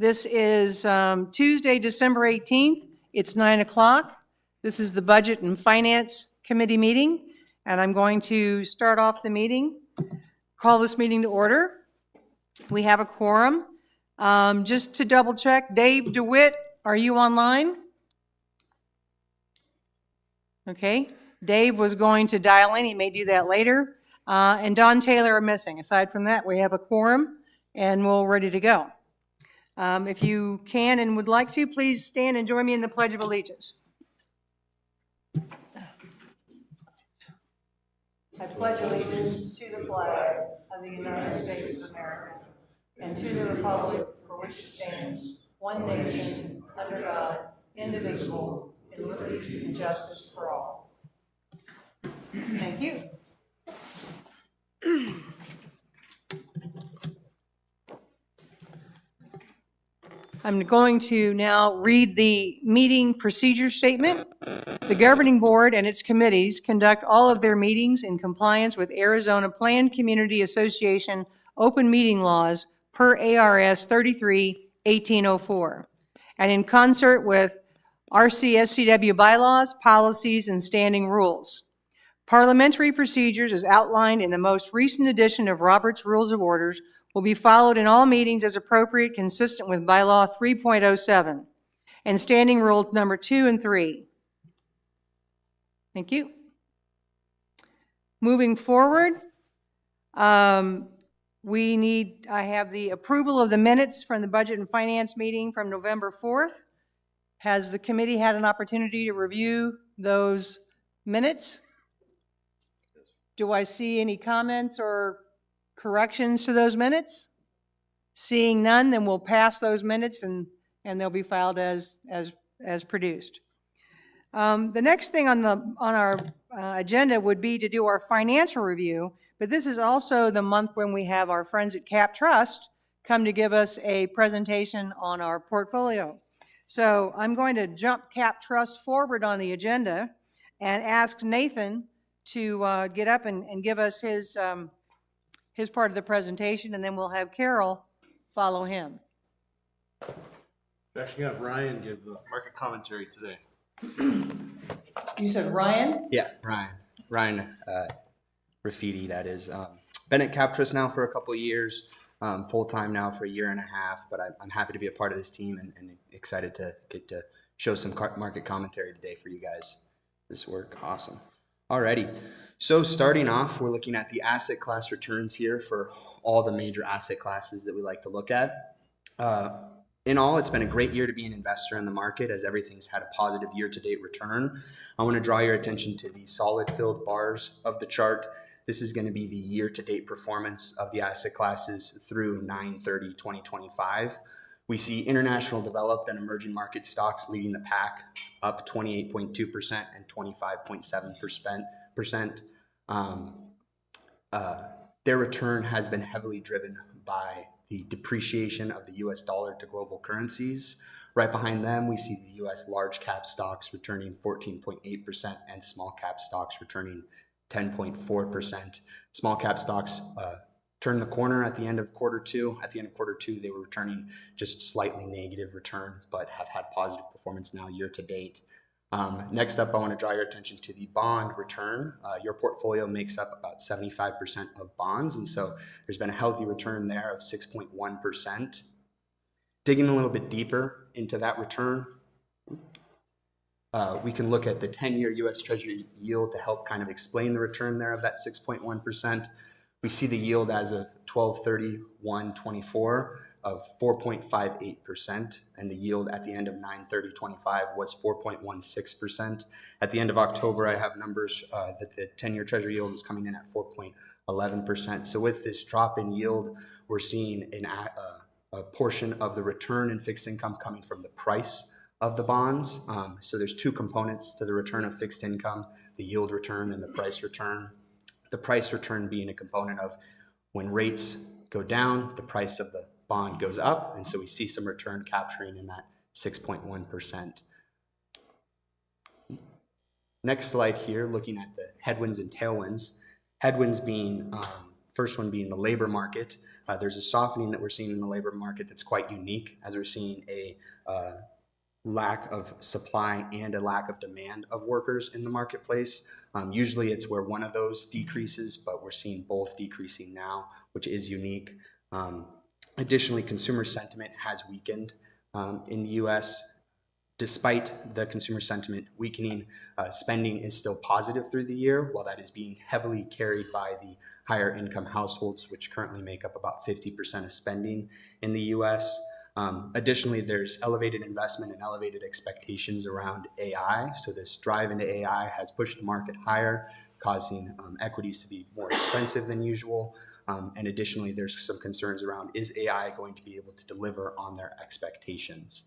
This is Tuesday, December 18th. It's 9 o'clock. This is the Budget and Finance Committee meeting, and I'm going to start off the meeting, call this meeting to order. We have a quorum. Just to double check, Dave DeWitt, are you online? Okay. Dave was going to dial in. He may do that later. And Don Taylor are missing. Aside from that, we have a quorum, and we're ready to go. If you can and would like to, please stand and join me in the Pledge of Allegiance. I pledge allegiance to the flag of the United States of America and to the republic for which it stands, one nation, under God, indivisible, with liberty and justice for all. Thank you. I'm going to now read the meeting procedure statement. The governing board and its committees conduct all of their meetings in compliance with Arizona Planned Community Association open meeting laws per ARS 33-1804, and in concert with RCSCW bylaws, policies, and standing rules. Parliamentary procedures as outlined in the most recent edition of Robert's Rules of Orders will be followed in all meetings as appropriate, consistent with Bylaw 3.07 and Standing Rule number 2 and 3. Thank you. Moving forward, I have the approval of the minutes from the Budget and Finance meeting from November 4th. Has the committee had an opportunity to review those minutes? Do I see any comments or corrections to those minutes? Seeing none, then we'll pass those minutes and they'll be filed as produced. The next thing on our agenda would be to do our financial review, but this is also the month when we have our friends at Cap Trust come to give us a presentation on our portfolio. So I'm going to jump Cap Trust forward on the agenda and ask Nathan to get up and give us his part of the presentation, and then we'll have Carol follow him. We actually have Ryan give the market commentary today. You said Ryan? Yeah, Ryan Rafidi, that is. Been at Cap Trust now for a couple of years, full-time now for a year and a half, but I'm happy to be a part of this team and excited to get to show some market commentary today for you guys. This work, awesome. Alrighty, so starting off, we're looking at the asset class returns here for all the major asset classes that we like to look at. In all, it's been a great year to be an investor in the market as everything's had a positive year-to-date return. I want to draw your attention to the solid filled bars of the chart. This is going to be the year-to-date performance of the asset classes through 9/30/2025. We see international developed and emerging market stocks leading the pack, up 28.2% and 25.7%. Their return has been heavily driven by the depreciation of the US dollar to global currencies. Right behind them, we see the US large cap stocks returning 14.8% and small cap stocks returning 10.4%. Small cap stocks turned the corner at the end of quarter two. At the end of quarter two, they were returning just slightly negative return, but have had positive performance now year to date. Next up, I want to draw your attention to the bond return. Your portfolio makes up about 75% of bonds, and so there's been a healthy return there of 6.1%. Digging a little bit deeper into that return, we can look at the 10-year U.S. Treasury yield to help kind of explain the return there of that 6.1%. We see the yield as of 12/31/24 of 4.58%, and the yield at the end of 9/30/25 was 4.16%. At the end of October, I have numbers that the 10-year Treasury yield is coming in at 4.11%. So with this drop in yield, we're seeing a portion of the return in fixed income coming from the price of the bonds. So there's two components to the return of fixed income, the yield return and the price return. The price return being a component of when rates go down, the price of the bond goes up, and so we see some return capturing in that 6.1%. Next slide here, looking at the headwinds and tailwinds. Headwinds being, first one being the labor market. there's a softening that we're seeing in the labor market that's quite unique, as we're seeing a lack of supply and a lack of demand of workers in the marketplace. Usually it's where one of those decreases, but we're seeing both decreasing now, which is unique. Additionally, consumer sentiment has weakened in the U.S. Despite the consumer sentiment weakening, spending is still positive through the year, while that is being heavily carried by the higher income households, which currently make up about 50% of spending in the U.S. Additionally, there's elevated investment and elevated expectations around AI. So this drive into AI has pushed the market higher, causing equities to be more expensive than usual. And additionally, there's some concerns around, is AI going to be able to deliver on their expectations?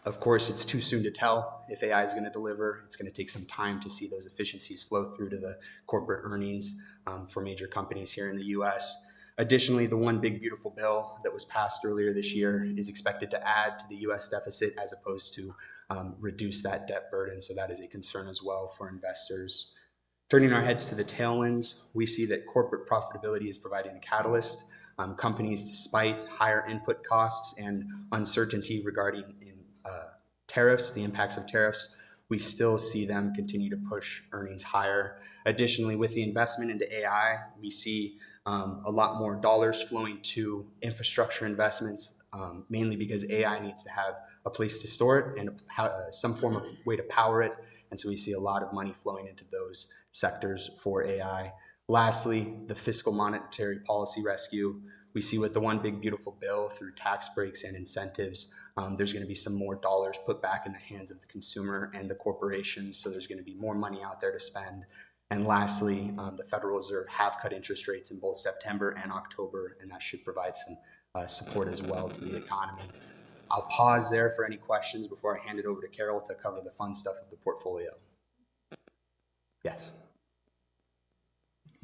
Of course, it's too soon to tell if AI is going to deliver. It's going to take some time to see those efficiencies flow through to the corporate earnings for major companies here in the U.S. Additionally, the one big beautiful bill that was passed earlier this year is expected to add to the U.S. deficit as opposed to reduce that debt burden. So that is a concern as well for investors. Turning our heads to the tailwinds, we see that corporate profitability is providing a catalyst. Companies, despite higher input costs and uncertainty regarding tariffs, the impacts of tariffs, we still see them continue to push earnings higher. Additionally, with the investment into AI, we see a lot more dollars flowing to infrastructure investments, mainly because AI needs to have a place to store it and some form of way to power it. And so we see a lot of money flowing into those sectors for AI. Lastly, the fiscal monetary policy rescue. We see with the one big beautiful bill through tax breaks and incentives, there's going to be some more dollars put back in the hands of the consumer and the corporations. So there's going to be more money out there to spend. And lastly, the Federal Reserve have cut interest rates in both September and October, and that should provide some support as well to the economy. I'll pause there for any questions before I hand it over to Carol to cover the fun stuff of the portfolio. Yes.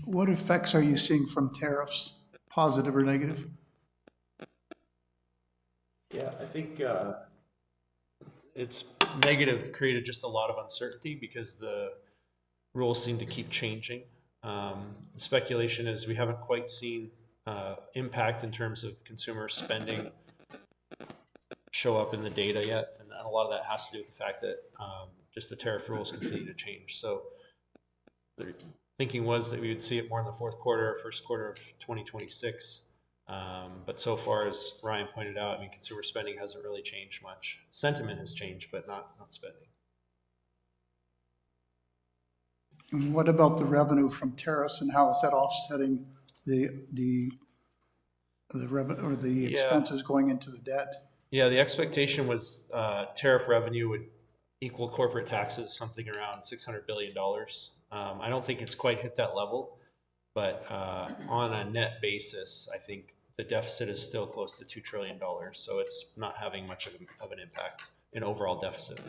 What effects are you seeing from tariffs, positive or negative? Yeah, I think it's negative, created just a lot of uncertainty because the rules seem to keep changing. The speculation is we haven't quite seen impact in terms of consumer spending show up in the data yet, and a lot of that has to do with the fact that just the tariff rules continue to change. So the thinking was that we would see it more in the fourth quarter or first quarter of 2026. But so far, as Ryan pointed out, I mean, consumer spending hasn't really changed much. Sentiment has changed, but not spending. And what about the revenue from tariffs, and how is that offsetting the revenue or the expenses going into the debt? Yeah, the expectation was tariff revenue would equal corporate taxes, something around $600 billion. I don't think it's quite hit that level, but on a net basis, I think the deficit is still close to $2 trillion. So it's not having much of an impact in overall deficit.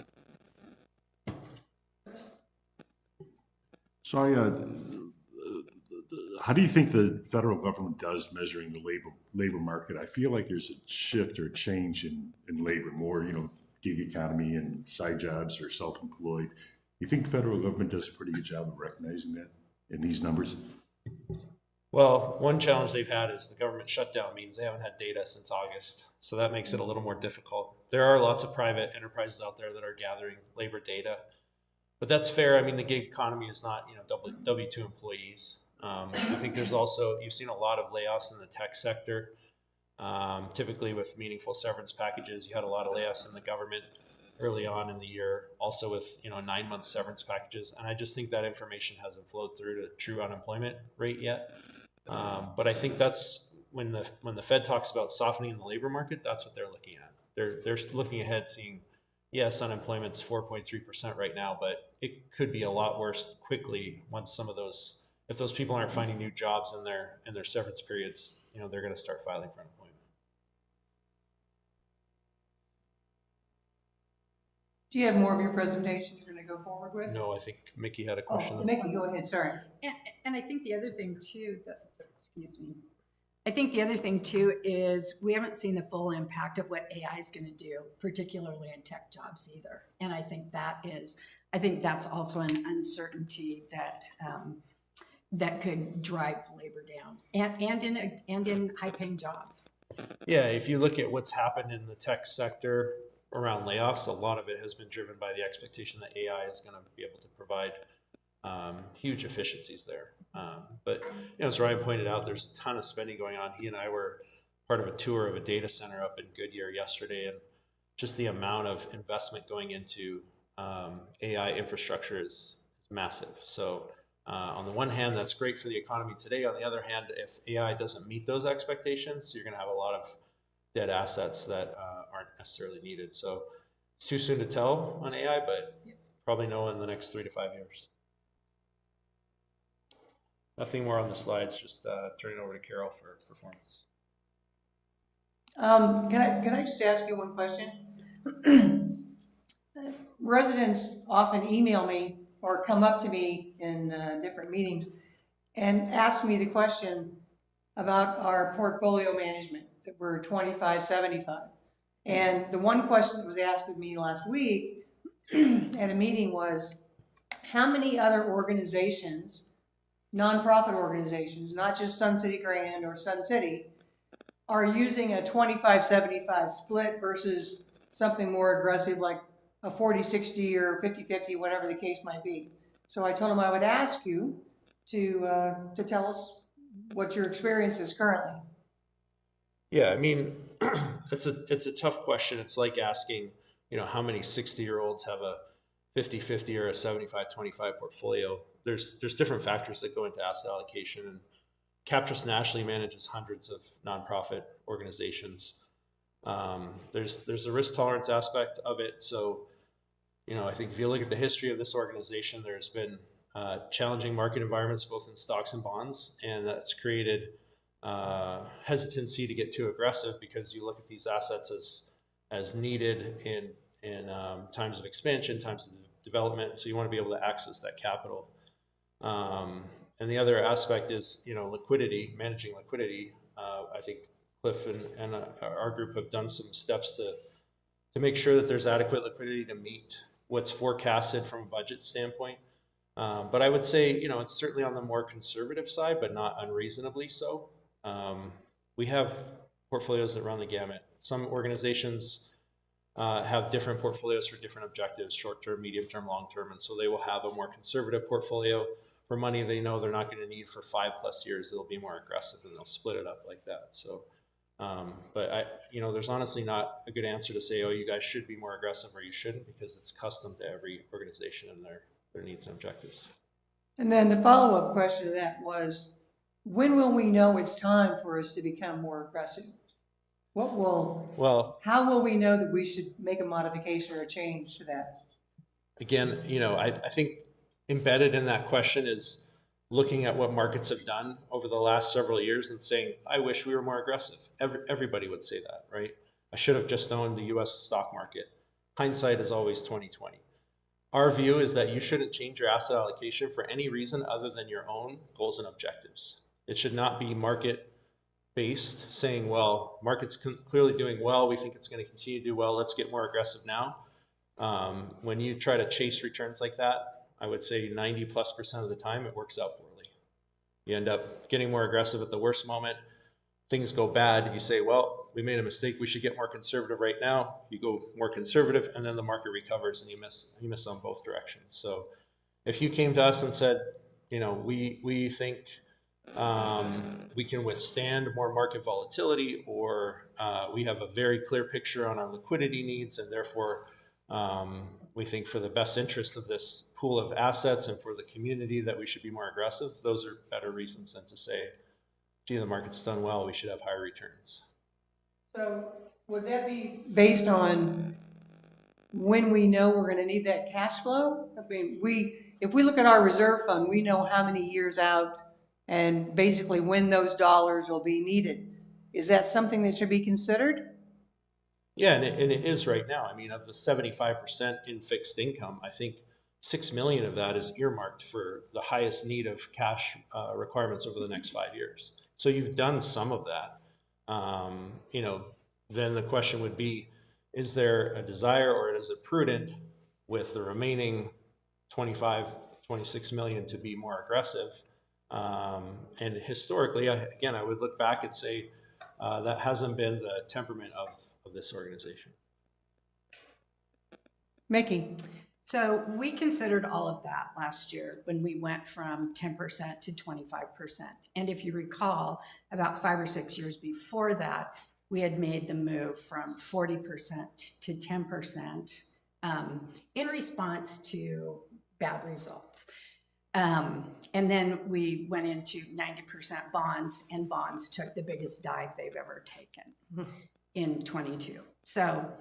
So how do you think the federal government does measuring the labor market? I feel like there's a shift or a change in labor, more, gig economy and side jobs or self-employed. You think the federal government does a pretty good job of recognizing that in these numbers? Well, one challenge they've had is the government shutdown means they haven't had data since August. So that makes it a little more difficult. There are lots of private enterprises out there that are gathering labor data, but that's fair. I mean, the gig economy is not, W-2 employees. I think there's also, you've seen a lot of layoffs in the tech sector. Typically with meaningful severance packages, you had a lot of layoffs in the government early on in the year, also with 9-month severance packages. And I just think that information hasn't flowed through to true unemployment rate yet. But I think that's when the Fed talks about softening in the labor market, that's what they're looking at. They're looking ahead, seeing, yes, unemployment's 4.3% right now, but it could be a lot worse quickly once if those people aren't finding new jobs in their severance periods, they're going to start filing for unemployment. Do you have more of your presentation you're going to go forward with? No, I think Mickey had a question. Oh, Mickey, go ahead, sorry. And I think the other thing too, I think the other thing too is we haven't seen the full impact of what AI is going to do, particularly in tech jobs either. And I think that's also an uncertainty that that could drive labor down and in high-paying jobs. Yeah, if you look at what's happened in the tech sector around layoffs, a lot of it has been driven by the expectation that AI is going to be able to provide huge efficiencies there. But as Ryan pointed out, there's a ton of spending going on. He and I were part of a tour of a data center up in Goodyear yesterday, and just the amount of investment going into AI infrastructure is massive. So on the one hand, that's great for the economy today. On the other hand, if AI doesn't meet those expectations, you're going to have a lot of dead assets that aren't necessarily needed. So it's too soon to tell on AI, but probably know in the next 3 to 5 years. Nothing more on the slides, just turning over to Carol for performance. Can I just ask you one question? Residents often email me or come up to me in different meetings and ask me the question about our portfolio management, that we're 25-75. And the one question that was asked of me last week at a meeting was, how many other organizations, nonprofit organizations, not just Sun City Grand or Sun City, are using a 25-75 split versus something more aggressive like a 40-60 or 50-50, whatever the case might be. So I told him I would ask you to tell us what your experience is currently. Yeah, I mean, it's a tough question. It's like asking, how many 60-year-olds have a 50-50 or a 75-25 portfolio. There's different factors that go into asset allocation, and Captrust nationally manages hundreds of nonprofit organizations. There's a risk tolerance aspect of it. So, I think if you look at the history of this organization, there's been challenging market environments, both in stocks and bonds, and that's created hesitancy to get too aggressive because you look at these assets as needed in times of expansion, times of development. So you want to be able to access that capital. And the other aspect is, liquidity, managing liquidity. I think Cliff and our group have done some steps to make sure that there's adequate liquidity to meet what's forecasted from a budget standpoint. But I would say, it's certainly on the more conservative side, but not unreasonably so. We have portfolios that run the gamut. Some organizations have different portfolios for different objectives, short-term, medium-term, long-term, and so they will have a more conservative portfolio for money they know they're not going to need for 5+ years. They'll be more aggressive and they'll split it up like that. So, but there's honestly not a good answer to say, oh, you guys should be more aggressive or you shouldn't, because it's custom to every organization and their needs and objectives. And then the follow-up question to that was, when will we know it's time for us to become more aggressive? How will we know that we should make a modification or a change to that? Again, I think embedded in that question is looking at what markets have done over the last several years and saying, I wish we were more aggressive. Everybody would say that, right? I should have just owned the US stock market. Hindsight is always 20/20. Our view is that you shouldn't change your asset allocation for any reason other than your own goals and objectives. It should not be market based, saying, well, market's clearly doing well, we think it's going to continue to do well, let's get more aggressive now. When you try to chase returns like that, I would say 90+% of the time it works out poorly. You end up getting more aggressive at the worst moment. Things go bad. You say, well, we made a mistake, we should get more conservative right now. You go more conservative and then the market recovers and you miss on both directions. So if you came to us and said, we think we can withstand more market volatility, or we have a very clear picture on our liquidity needs, and therefore we think for the best interest of this pool of assets and for the community that we should be more aggressive, those are better reasons than to say, gee, the market's done well, we should have higher returns. So would that be based on when we know we're going to need that cash flow? I mean, if we look at our reserve fund, we know how many years out and basically when those dollars will be needed. Is that something that should be considered? Yeah, and it is right now. I mean, of the 75% in fixed income, I think 6 million of that is earmarked for the highest need of cash requirements over the next 5 years. So you've done some of that. Then the question would be, is there a desire, or is it prudent with the remaining 26 million to be more aggressive? And historically, again, I would look back and say that hasn't been the temperament of this organization. Mickey? So we considered all of that last year when we went from 10% to 25%. And if you recall, about 5 or 6 years before that, we had made the move from 40% to 10% in response to bad results. And then we went into 90% bonds, and bonds took the biggest dive they've ever taken in 22. So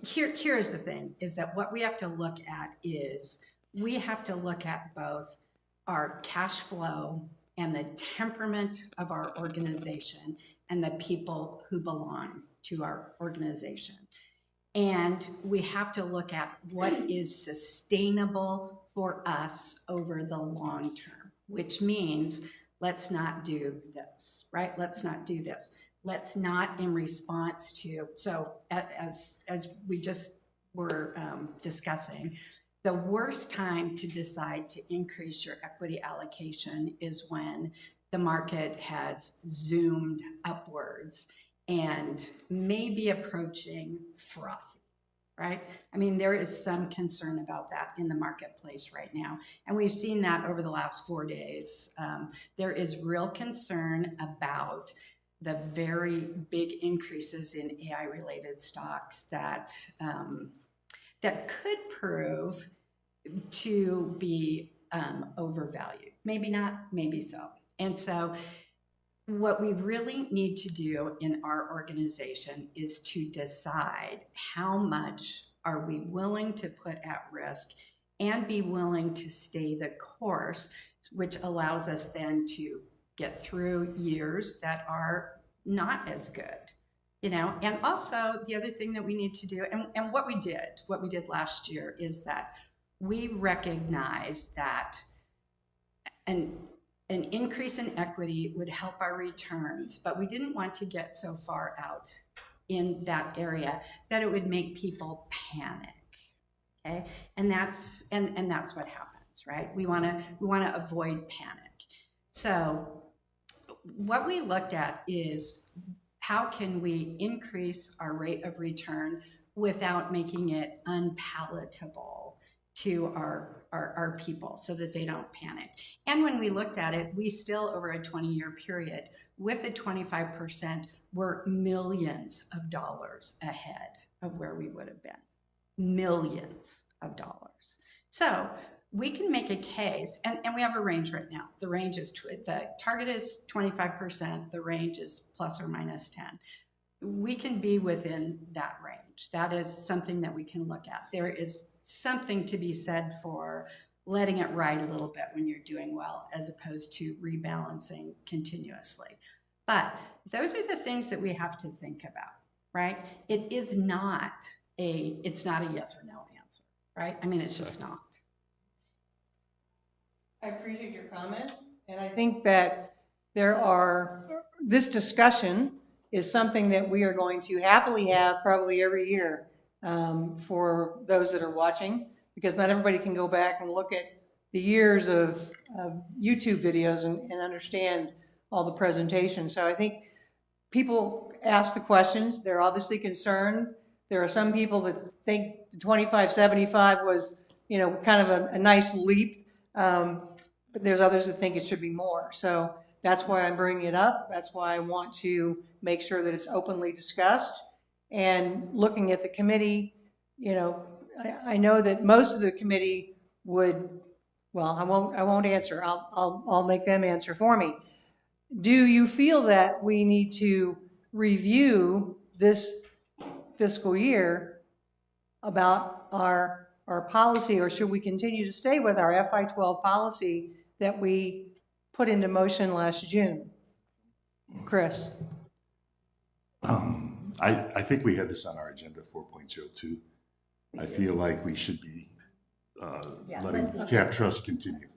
here is the thing, is that what we have to look at is we have to look at both our cash flow and the temperament of our organization and the people who belong to our organization. And we have to look at what is sustainable for us over the long term, which means let's not do this, right? Let's not do this. Let's not in response to, so as we just were discussing, the worst time to decide to increase your equity allocation is when the market has zoomed upwards and maybe approaching frothy, right? I mean, there is some concern about that in the marketplace right now. And we've seen that over the last 4 days. There is real concern about the very big increases in AI-related stocks that could prove to be overvalued. Maybe not, maybe so. And so what we really need to do in our organization is to decide how much are we willing to put at risk and be willing to stay the course, which allows us then to get through years that are not as good, you know. And also the other thing that we need to do, and what we did last year, is that we recognize that an increase in equity would help our returns, but we didn't want to get so far out in that area that it would make people panic. Okay, and that's what happens, right? We want to avoid panic. So what we looked at is how can we increase our rate of return without making it unpalatable to our people so that they don't panic. And when we looked at it, we still, over a 20-year period, with a 25%, were millions of dollars ahead of where we would have been. Millions of dollars. So we can make a case, and we have a range right now. The range is, the target is 25%, the range is plus or minus 10. We can be within that range. That is something that we can look at. There is something to be said for letting it ride a little bit when you're doing well, as opposed to rebalancing continuously. But those are the things that we have to think about, right? It's not a yes or no answer, right? I mean, it's just not. I appreciate your comments, and I think that this discussion is something that we are going to happily have probably every year for those that are watching, because not everybody can go back and look at the years of YouTube videos and understand all the presentations. So I think people ask the questions. They're obviously concerned. There are some people that think the 2575 was, you know, kind of a nice leap, but there's others that think it should be more. So that's why I'm bringing it up. That's why I want to make sure that it's openly discussed. And looking at the committee, you know, I know that most of the committee would, well, I won't answer. I'll make them answer for me. Do you feel that we need to review this fiscal year about our policy, or should we continue to stay with our FY12 policy that we put into motion last June? Chris? I think we had this on our agenda 4.02. I feel like we should be letting Cap Trust continue.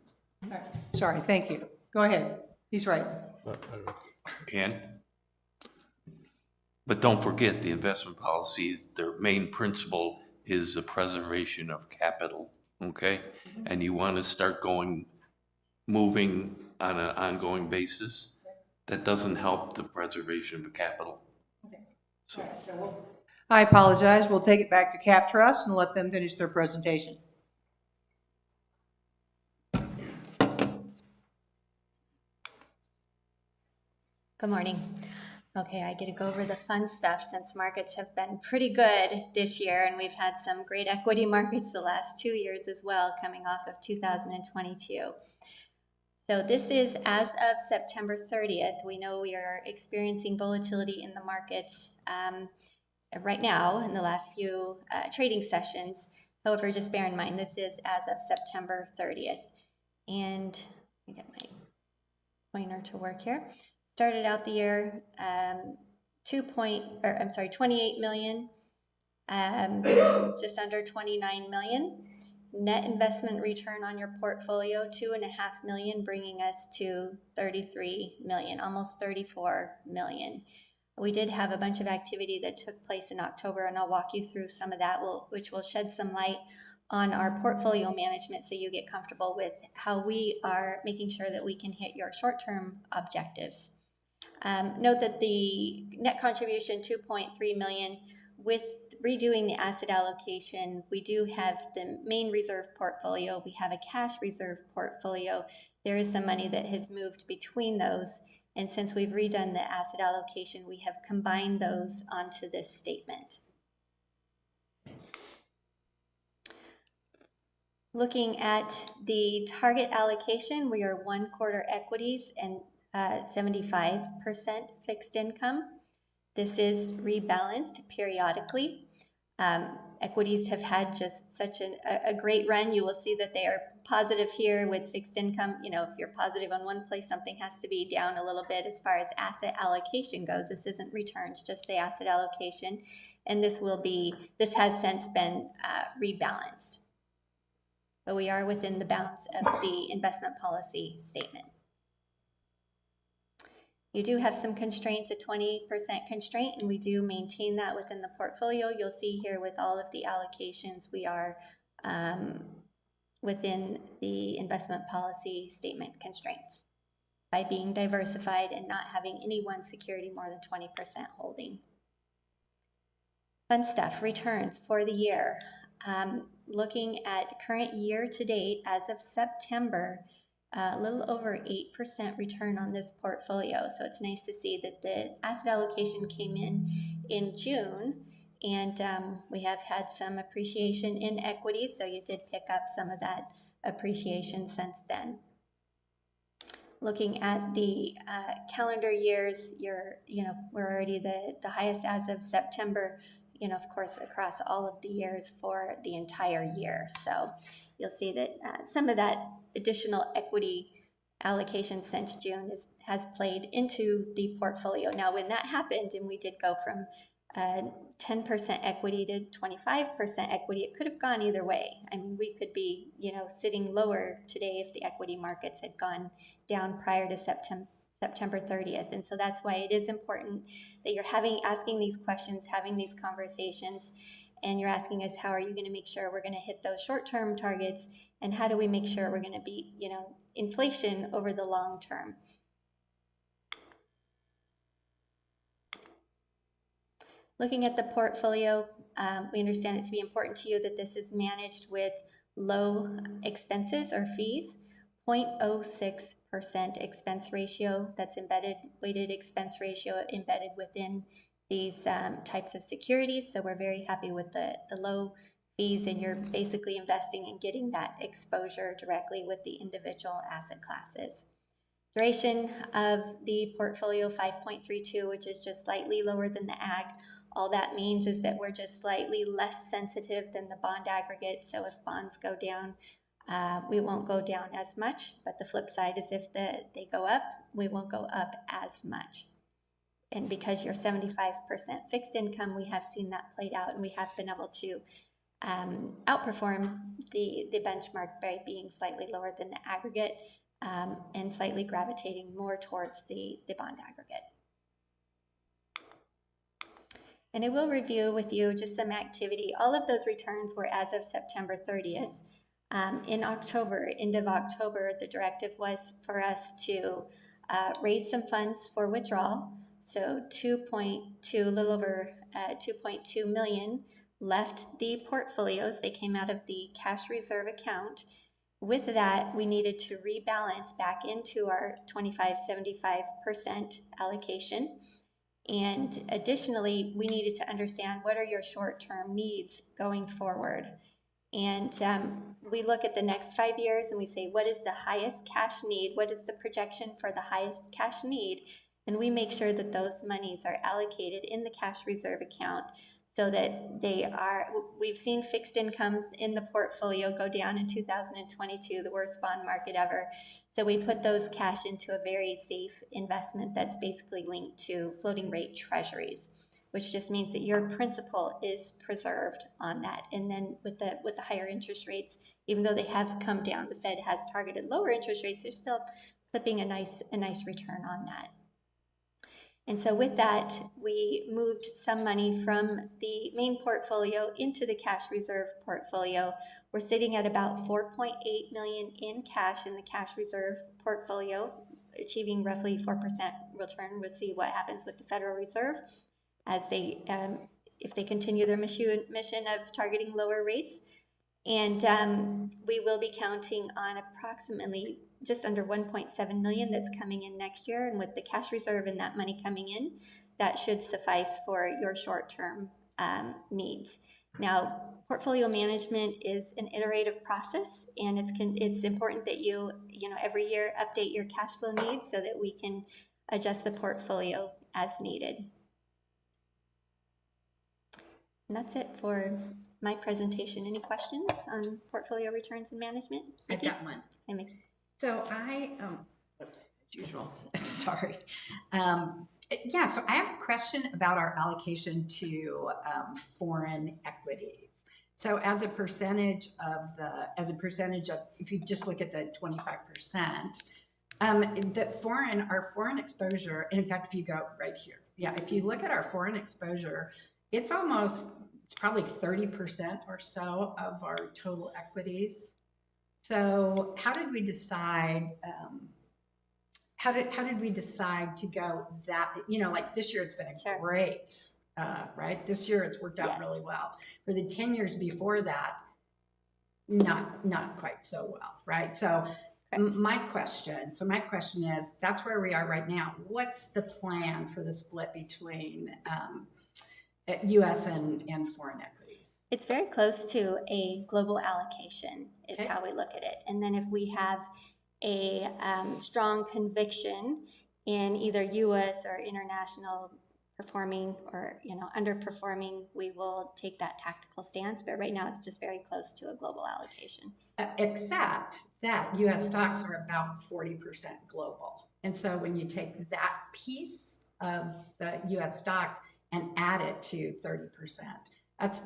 Sorry, thank you. Go ahead. He's right. But don't forget, the investment policies, their main principle is the preservation of capital, okay? And you want to start going moving on an ongoing basis, that doesn't help the preservation of capital. So, I apologize. We'll take it back to Cap Trust and let them finish their presentation. Good morning. Okay, I get to go over the fun stuff since markets have been pretty good this year, and we've had some great equity markets the last 2 years as well, coming off of 2022. So this is as of September 30th. We know we are experiencing volatility in the markets right now in the last few trading sessions. However, just bear in mind, this is as of September 30th. And let me get my pointer to work here. Started out the year 28 million, just under 29 million. Net investment return on your portfolio, 2.5 million, bringing us to 33 million, almost 34 million. We did have a bunch of activity that took place in October, and I'll walk you through some of that, which will shed some light on our portfolio management so you get comfortable with how we are making sure that we can hit your short-term objectives. Note that the net contribution, 2.3 million, with redoing the asset allocation, we do have the main reserve portfolio, we have a cash reserve portfolio. There is some money that has moved between those, and since we've redone the asset allocation, we have combined those onto this statement. Looking at the target allocation, we are 1/4 equities and 75% fixed income. This is rebalanced periodically. Equities have had just such a great run. You will see that they are positive here with fixed income. You know, if you're positive on one place, something has to be down a little bit as far as asset allocation goes. This isn't returns, just the asset allocation. And this has since been rebalanced. But we are within the bounds of the investment policy statement. You do have some constraints, a 20% constraint, and we do maintain that within the portfolio. You'll see here with all of the allocations, we are within the investment policy statement constraints by being diversified and not having any one security more than 20% holding. Fun stuff, returns for the year. Looking at current year to date as of September, a little over 8% return on this portfolio. So it's nice to see that the asset allocation came in June, and we have had some appreciation in equities. So you did pick up some of that appreciation since then. Looking at the calendar years, we're already the highest as of September. Of course, across all of the years for the entire year. So you'll see that some of that additional equity allocation since June has played into the portfolio. Now, when that happened and we did go from 10% equity to 25% equity, it could have gone either way. I mean, we could be, sitting lower today if the equity markets had gone down prior to September 30th. And so that's why it is important that you're asking these questions, having these conversations, and you're asking us, how are you going to make sure we're going to hit those short-term targets, and how do we make sure we're going to beat, inflation over the long term? Looking at the portfolio, we understand it to be important to you that this is managed with low expenses or fees. 0.06% expense ratio, that's weighted expense ratio embedded within these types of securities. So we're very happy with the low fees, and you're basically investing and getting that exposure directly with the individual asset classes. Duration of the portfolio, 5.32, which is just slightly lower than the ag. All that means is that we're just slightly less sensitive than the bond aggregate. So if bonds go down, we won't go down as much, but the flip side is if they go up, we won't go up as much. And because you're 75% fixed income, we have seen that played out, and we have been able to outperform the benchmark by being slightly lower than the aggregate and slightly gravitating more towards the bond aggregate. And I will review with you just some activity. All of those returns were as of September 30th. In October, end of October, the directive was for us to raise some funds for withdrawal. So 2.2, a little over 2.2 million left the portfolios. They came out of the cash reserve account. With that, we needed to rebalance back into our 25-75% allocation. And additionally, we needed to understand what are your short-term needs going forward. And we look at the next 5 years and we say, what is the highest cash need? What is the projection for the highest cash need? And we make sure that those monies are allocated in the cash reserve account so that they are, we've seen fixed income in the portfolio go down in 2022, the worst bond market ever. So we put those cash into a very safe investment that's basically linked to floating rate treasuries, which just means that your principal is preserved on that. And then with the higher interest rates, even though they have come down, the Fed has targeted lower interest rates, they're still clipping a nice return on that. And so with that, we moved some money from the main portfolio into the cash reserve portfolio. We're sitting at about 4.8 million in cash in the cash reserve portfolio, achieving roughly 4% return. We'll see what happens with the Federal Reserve as they, if they continue their mission of targeting lower rates. And we will be counting on approximately just under 1.7 million that's coming in next year. And with the cash reserve and that money coming in, that should suffice for your short-term needs. Now, portfolio management is an iterative process, and it's important that you every year update your cash flow needs so that we can adjust the portfolio as needed. And that's it for my presentation. Any questions on portfolio returns and management? I've got one. Hi, Mickey. So oops, as usual, sorry. Yeah, so I have a question about our allocation to foreign equities. So as a percentage of, if you just look at the 25%, our foreign exposure, and in fact, if you go right here, yeah, if you look at our foreign exposure, it's probably 30% or so of our total equities. So how did we decide? How did we decide to go that? Like this year, it's been Sure. great, right? This year, it's worked out Yes. really well. For the 10 years before that, not quite so well, right? So my question is, that's where we are right now. What's the plan for the split between U.S. and foreign equities? It's very close to a global allocation is Okay. how we look at it. And then if we have a strong conviction in either U.S. or international performing or underperforming, we will take that tactical stance. But right now, it's just very close to a global allocation. Except that U.S. stocks are about 40% global. And so when you take that piece of the U.S. stocks and add it to 30%,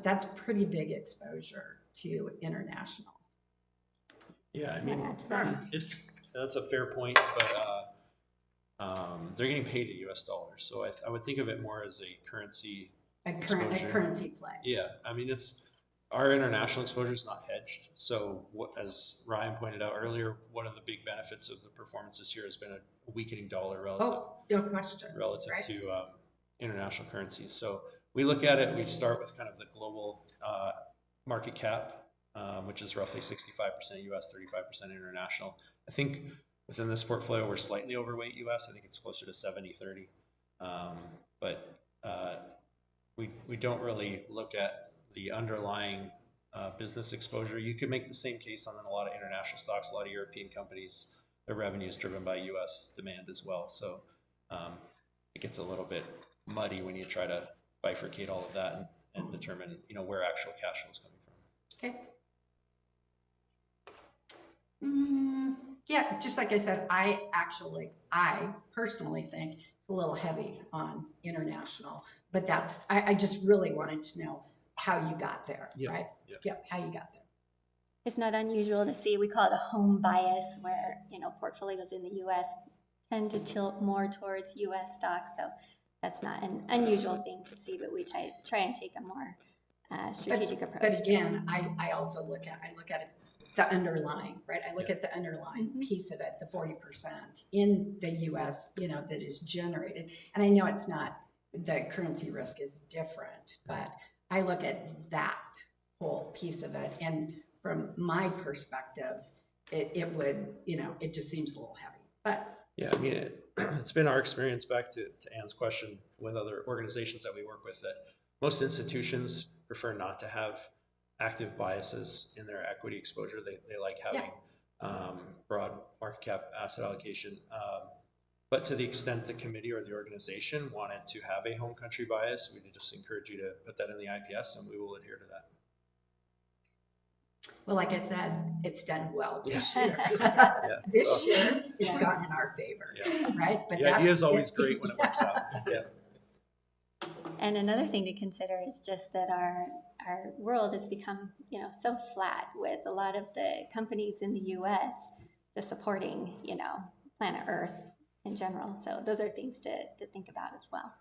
that's pretty big exposure to international. Yeah, I mean, Add to that. that's a fair point, but they're getting paid in U.S. dollars, so I would think of it more as a currency. A Exposure. currency play. Yeah, I mean, our international exposure is not hedged. So as Ryan pointed out earlier, one of the big benefits of the performance this year has been a weakening dollar relative No question. right. to international currencies. So we look at it, we start with kind of the global market cap, which is roughly 65% US, 35% international. I think within this portfolio, we're slightly overweight US. I think it's closer to 70-30. But we don't really look at the underlying business exposure. You could make the same case on a lot of international stocks, a lot of European companies, their revenue is driven by US demand as well. So it gets a little bit muddy when you try to bifurcate all of that and determine, where actual cash flow is coming from. Okay. Yeah, just like I said, I personally think it's a little heavy on international, but I just really wanted to know how you got there, right? Yep, how you got there. It's not unusual to see, we call it a home bias, where, portfolios in the U.S. tend to tilt more towards U.S. stocks. So that's not an unusual thing to see, but we try and take a more strategic approach. But again, I also look at it the underlying, right? I look at the underlying piece of it, the 40% in the US, you know, that is generated. And I know it's not, the currency risk is different, but I look at that whole piece of it. And from my perspective, it would, you know, it just seems a little heavy, but. Yeah, I mean, it's been our experience, back to Ann's question, with other organizations that we work with, that most institutions prefer not to have active biases in their equity exposure. They like having broad market cap asset allocation. But to the extent the committee or the organization wanted to have a home country bias, we would just encourage you to put that in the IPS, and we will adhere to that. Well, like I said, it's done well this Yeah. year. Yeah. This year, it's gone in our favor, Yeah. right? But The idea is that's always it. great when it works out. Yeah. And another thing to consider is just that our world has become, you know, so flat, with a lot of the companies in the US just supporting, you know, planet Earth in general. So those are things to think about as well.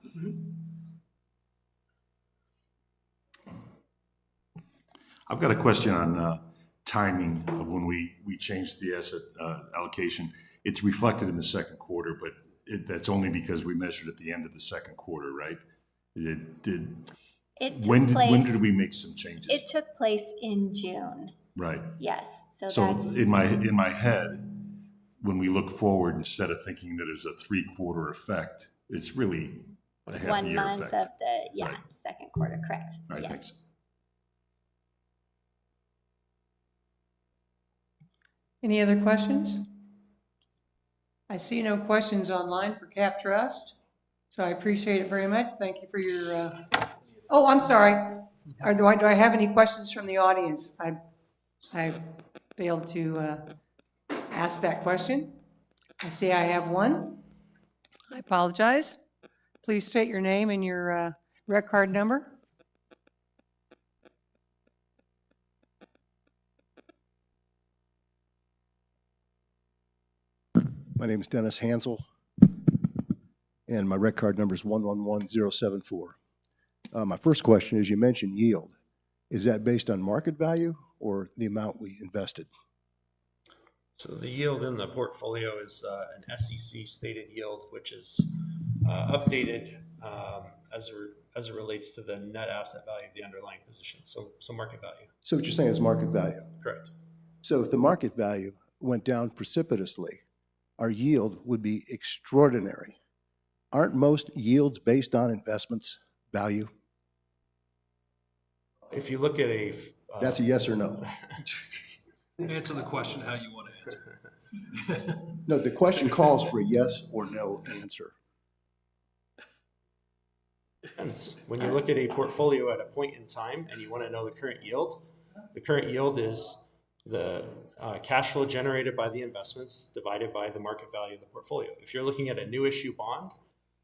I've got a question on timing of when we changed the asset allocation. It's reflected in the second quarter, but that's only because we measured at the end of the second quarter, right? It took When place, did we make some changes? it took place in June, Right. yes. So So that's, in my head, when we look forward, instead of thinking that there's a 3-quarter effect, it's really a half 1 year month effect. of the, Right. second quarter, correct. All right, Yes. thanks. Any other questions? I see no questions online for Cap Trust, so I appreciate it very much. Thank you for your, oh, I'm sorry. Do I have any questions from the audience? I failed to ask that question. I see I have one. I apologize. Please state your name and your rec card number. My name is Dennis Hansel, and my rec card number is 111074. My first question is, you mentioned yield. Is that based on market value or the amount we invested? So the yield in the portfolio is an SEC stated yield, which is updated as it relates to the net asset value of the underlying position. So market value. So what you're saying is market value. Correct. So if the market value went down precipitously, our yield would be extraordinary. Aren't most yields based on investments value? If you look at a That's a yes or no. Answer the question how you want to answer. No, the question calls for a yes or no answer. depends. When you look at a portfolio at a point in time and you want to know the current yield is the cash flow generated by the investments divided by the market value of the portfolio. If you're looking at a new issue bond,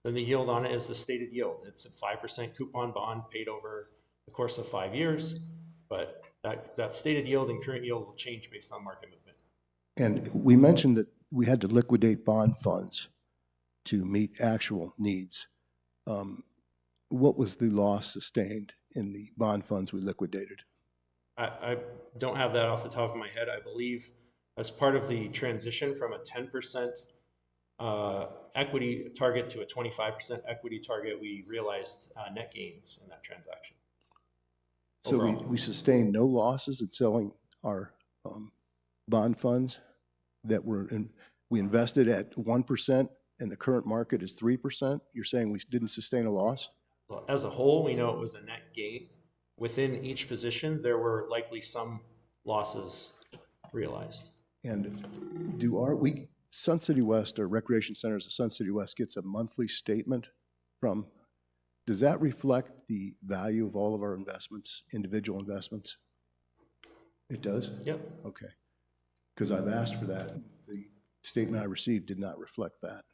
then the yield on it is the stated yield. It's a 5% coupon bond paid over the course of 5 years, but that stated yield and current yield will change based on market movement. And we mentioned that we had to liquidate bond funds to meet actual needs. What was the loss sustained in the bond funds we liquidated? I don't have that off the top of my head. I believe as part of the transition from a 10% equity target to a 25% equity target, we realized net gains in that transaction. So Overall. we sustained no losses in selling our bond funds that we invested at 1% and the current market is 3%. You're saying we didn't sustain a loss? Well, as a whole, we know it was a net gain. Within each position, there were likely some losses realized. And Sun City West, or Recreation Centers of Sun City West, gets a monthly statement from, does that reflect the value of all of our investments, individual investments? It does? Yep. Okay. Because I've asked for that. The statement I received did not reflect that.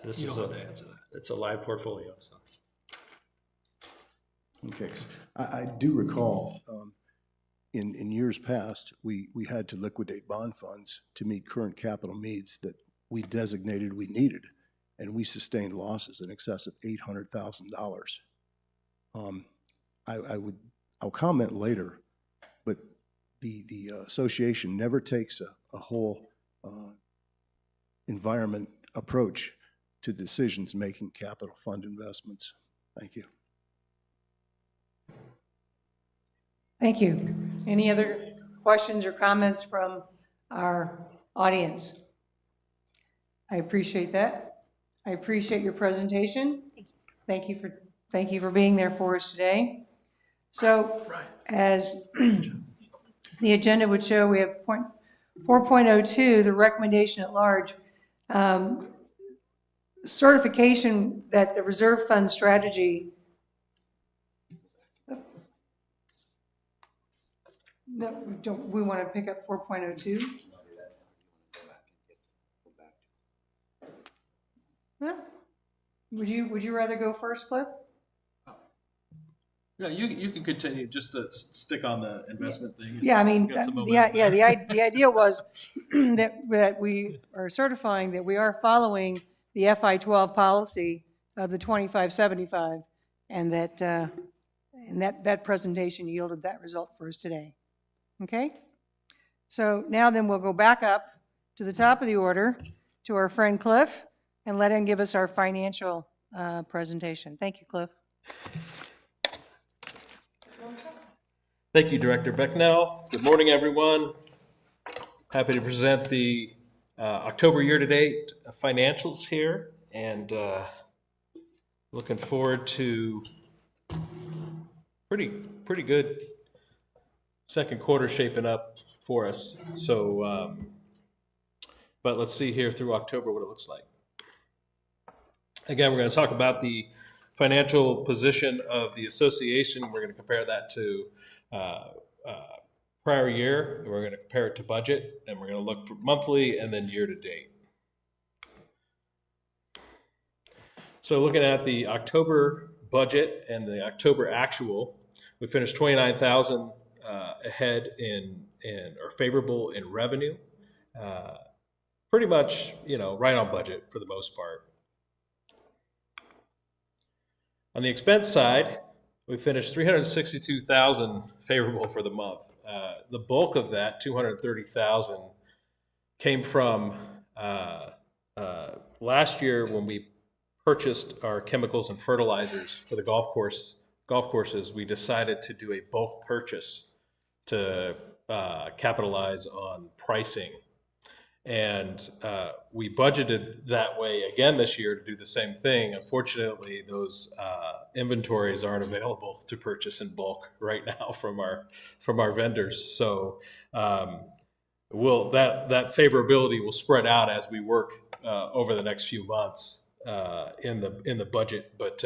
This You is don't have to answer that. it's a live portfolio. So. Okay, 'cause I do recall in years past, we had to liquidate bond funds to meet current capital needs that we designated we needed, and we sustained losses in excess of $800,000. I'll comment later, but the association never takes a whole environment approach to decisions making capital fund investments. Thank you. Thank you. Any other questions or comments from our audience? I appreciate that. I appreciate your presentation. Thank you for being there for us today. So as the agenda would show, we have 4.02, the recommendation at large. Certification that the reserve fund strategy. No, we want to pick up 4.02? Huh? Would you rather go first, Cliff? Yeah, you can continue just to stick on the investment thing. Yeah, I mean, Get some the momentum. idea was that we are certifying that we are following the FI12 policy of the 2575, and that presentation yielded that result for us today. Okay? So now then we'll go back up to the top of the order to our friend Cliff and let him give us our financial presentation. Thank you, Cliff. Thank you, Director Becknell. Good morning, everyone. Happy to present the October year-to-date financials here, and looking forward to pretty good second quarter shaping up for us. So, but let's see here through October what it looks like. Again, we're going to talk about the financial position of the association. We're going to compare that to prior year, and we're going to compare it to budget, and we're going to look for monthly and then year to date. So looking at the October budget and the October actual, we finished 29,000 ahead or favorable in revenue. Pretty much, right on budget for the most part. On the expense side, we finished 362,000 favorable for the month. The bulk of that, 230,000, came from last year when we purchased our chemicals and fertilizers for the golf courses. We decided to do a bulk purchase to capitalize on pricing. And we budgeted that way again this year to do the same thing. Unfortunately, those inventories aren't available to purchase in bulk right now from our vendors. So that favorability will spread out as we work over the next few months in the budget. But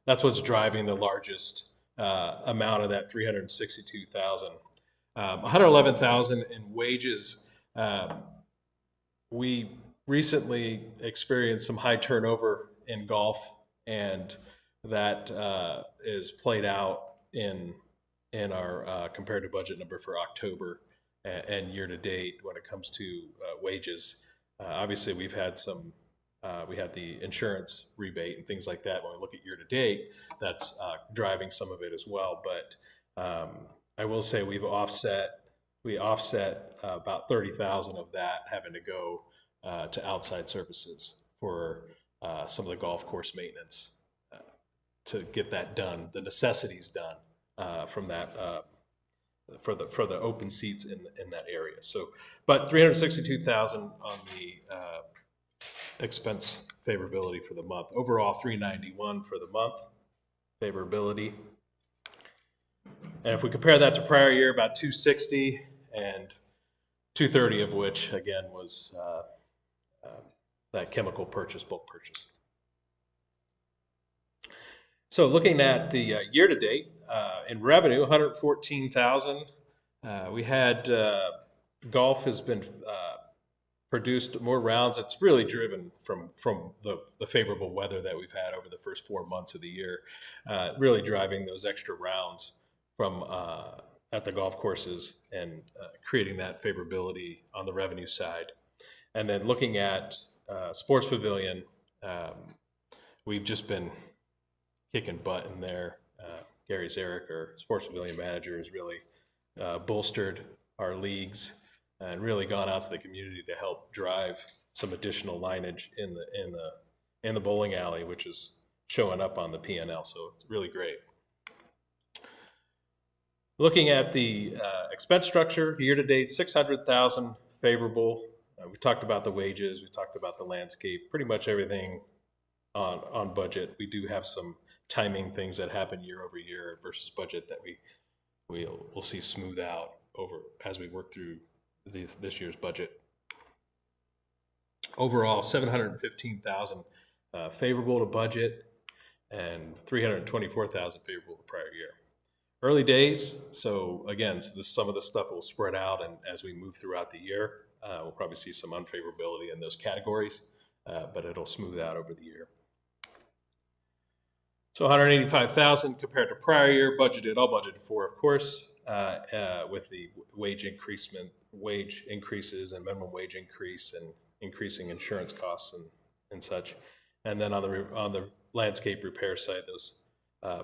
that's what's driving the largest amount of that 362,000. 111,000 in wages. We recently experienced some high turnover in golf, and that is played out in our compared to budget number for October and year to date when it comes to wages. Obviously, we had the insurance rebate and things like that. When we look at year to date, that's driving some of it as well. But I will say we offset about 30,000 of that having to go to outside services for some of the golf course maintenance to get that done, the necessities done from that for the open seats in that area. So, but 362,000 on the expense favorability for the month. Overall, 391 for the month favorability. And if we compare that to prior year, about 260, and 230 of which, again, was that chemical purchase, bulk purchase. So looking at the year-to-date, in revenue, 114,000. We had golf has been produced more rounds. It's really driven from the favorable weather that we've had over the first 4 months of the year, really driving those extra rounds from at the golf courses and creating that favorability on the revenue side. And then looking at Sports Pavilion, we've just been kicking butt in there. Gary Zarek, our Sports Pavilion manager, has really bolstered our leagues and really gone out to the community to help drive some additional lineage in the bowling alley, which is showing up on the P&L. So it's really great. Looking at the expense structure, year to date, 600,000 favorable. We talked about the wages, we talked about the landscape, pretty much everything on budget. We do have some timing things that happen year over year versus budget that we'll see smooth out over as we work through this year's budget. Overall, 715,000 favorable to budget and 324,000 favorable to prior year. Early days, so again, some of the stuff will spread out, and as we move throughout the year, we'll probably see some unfavorability in those categories, but it'll smooth out over the year. So 185,000 compared to prior year, all budgeted for, of course, with the wage increases and minimum wage increase and increasing insurance costs and such. And then on the landscape repair side, those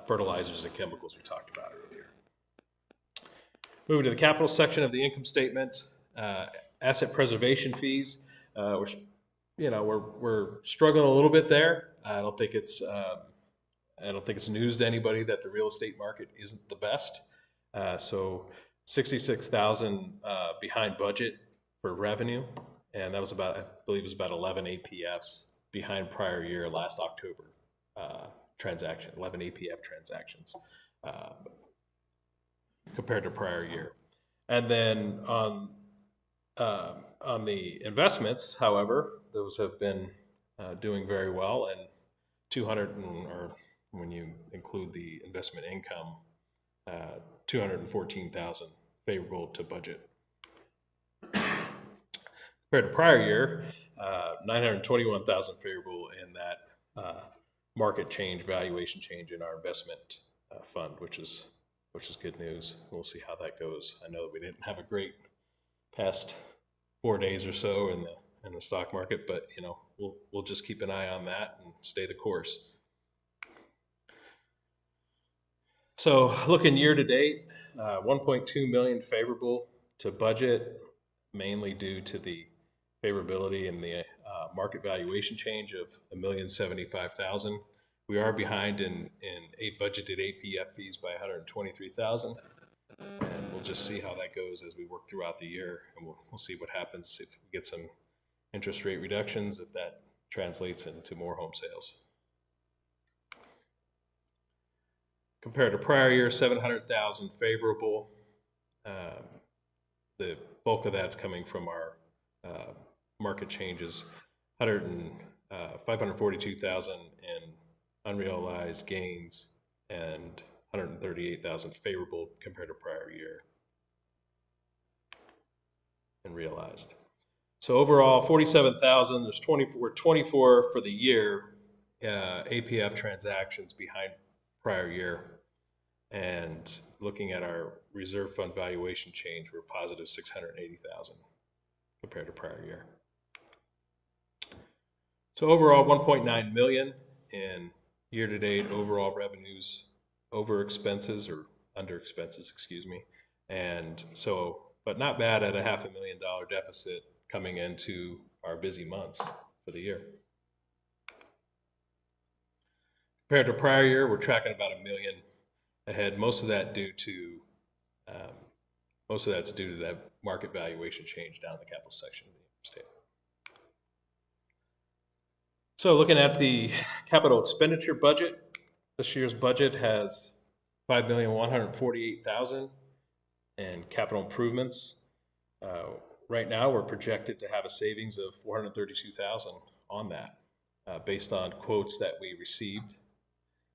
fertilizers and chemicals we talked about earlier. Moving to the capital section of the income statement, asset preservation fees. We're struggling a little bit there. I don't think it's news to anybody that the real estate market isn't the best. So 66,000 behind budget for revenue, and that was about, I believe, it was about 11 APFs behind prior year last October. 11 APF transactions compared to prior year. And then on the investments, however, those have been doing very well, and 200 or when you include the investment income, 214,000 favorable to budget. Compared to prior year, 921,000 favorable in that market change, valuation change in our investment fund, which is good news. We'll see how that goes. I know that we didn't have a great past 4 days or so in the stock market, but we'll just keep an eye on that and stay the course. So looking year to date, 1.2 million favorable to budget, mainly due to the favorability in the market valuation change of $1,075,000. We are behind in budgeted APF fees by 123,000, and we'll just see how that goes as we work throughout the year, and we'll see what happens if we get some interest rate reductions, if that translates into more home sales. Compared to prior year, 700,000 favorable. The bulk of that's coming from our market changes, 542,000 in unrealized gains and 138,000 favorable compared to prior year and realized. So overall, 47,000. There's 24 for the year APF transactions behind prior year. And looking at our reserve fund valuation change, we're positive 680,000 compared to prior year. So overall, 1.9 million in year-to-date overall revenues over expenses or under expenses, excuse me. And so, but not bad at a $500,000 deficit coming into our busy months for the year. Compared to prior year, we're tracking about $1 million ahead. Most of that's due to that market valuation change down in the capital section of the state. So looking at the capital expenditure budget, this year's budget has $5,148,000 in capital improvements. Right now, we're projected to have a savings of $432,000 on that, based on quotes that we received,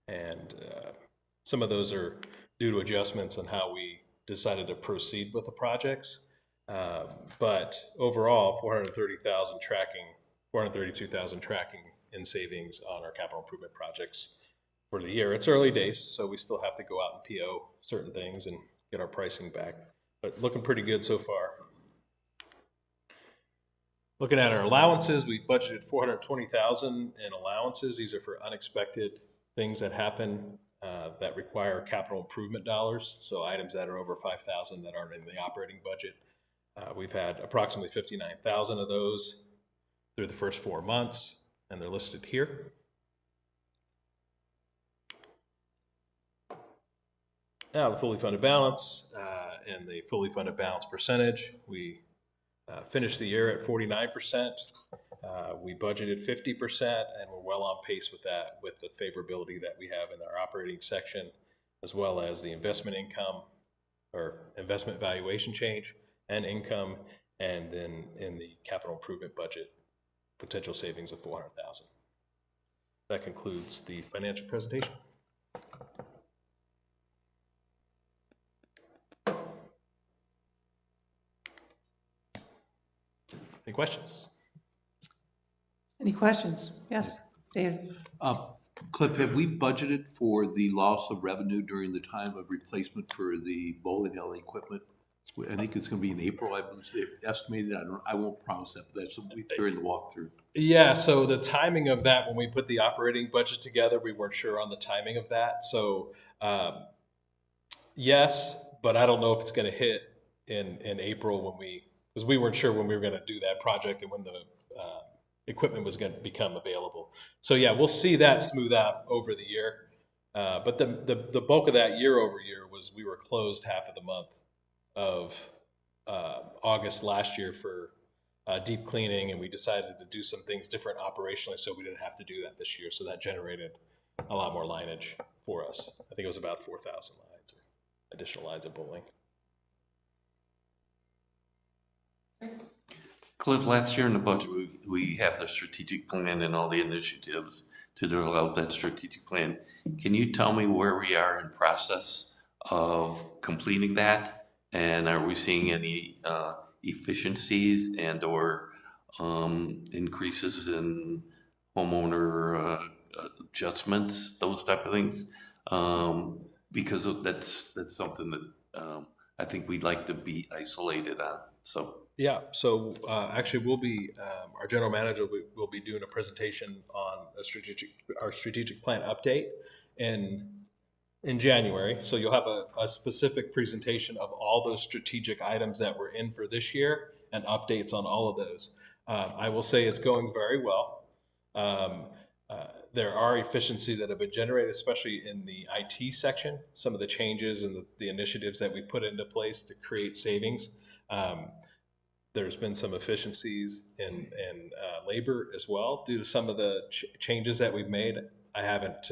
and some of those are due to adjustments on how we decided to proceed with the projects. But overall, $432,000 tracking in savings on our capital improvement projects for the year. It's early days, so we still have to go out and PO certain things and get our pricing back, but looking pretty good so far. Looking at our allowances, we budgeted $420,000 in allowances. These are for unexpected things that happen that require capital improvement dollars. So items that are over $5,000 that aren't in the operating budget. We've had approximately 59,000 of those through the first 4 months, and they're listed here. Now, the fully funded balance and the fully funded balance percentage, we finished the year at 49%. We budgeted 50%, and we're well on pace with that, with the favorability that we have in our operating section, as well as the investment income or investment valuation change and income, and then in the capital improvement budget, potential savings of $400,000. That concludes the financial presentation. Any questions? Any questions? Yes, David? Cliff, have we budgeted for the loss of revenue during the time of replacement for the bowling alley equipment? I think it's going to be in April, I believe, estimated. I won't promise that, but that's during the walkthrough. Yeah, so the timing of that, when we put the operating budget together, we weren't sure on the timing of that. So yes, but I don't know if it's going to hit in April because we weren't sure when we were going to do that project and when the equipment was going to become available. So yeah, we'll see that smooth out over the year. But the bulk of that year over year was we were closed half of the month of August last year for deep cleaning, and we decided to do some things different operationally, so we didn't have to do that this year. So that generated a lot more lineage for us. I think it was about 4,000 lines or additional lines of bowling. Cliff, last year in the budget, we have the strategic plan and all the initiatives to develop that strategic plan. Can you tell me where we are in process of completing that? And are we seeing any efficiencies and or increases in homeowner adjustments, those type of things? Because that's something that I think we'd like to be isolated on. So. Yeah, so actually we'll be, our general manager will be doing a presentation on our strategic plan update in January. So you'll have a specific presentation of all those strategic items that we're in for this year and updates on all of those. I will say it's going very well. There are efficiencies that have been generated, especially in the IT section, some of the changes and the initiatives that we put into place to create savings. There's been some efficiencies in labor as well due to some of the changes that we've made. I haven't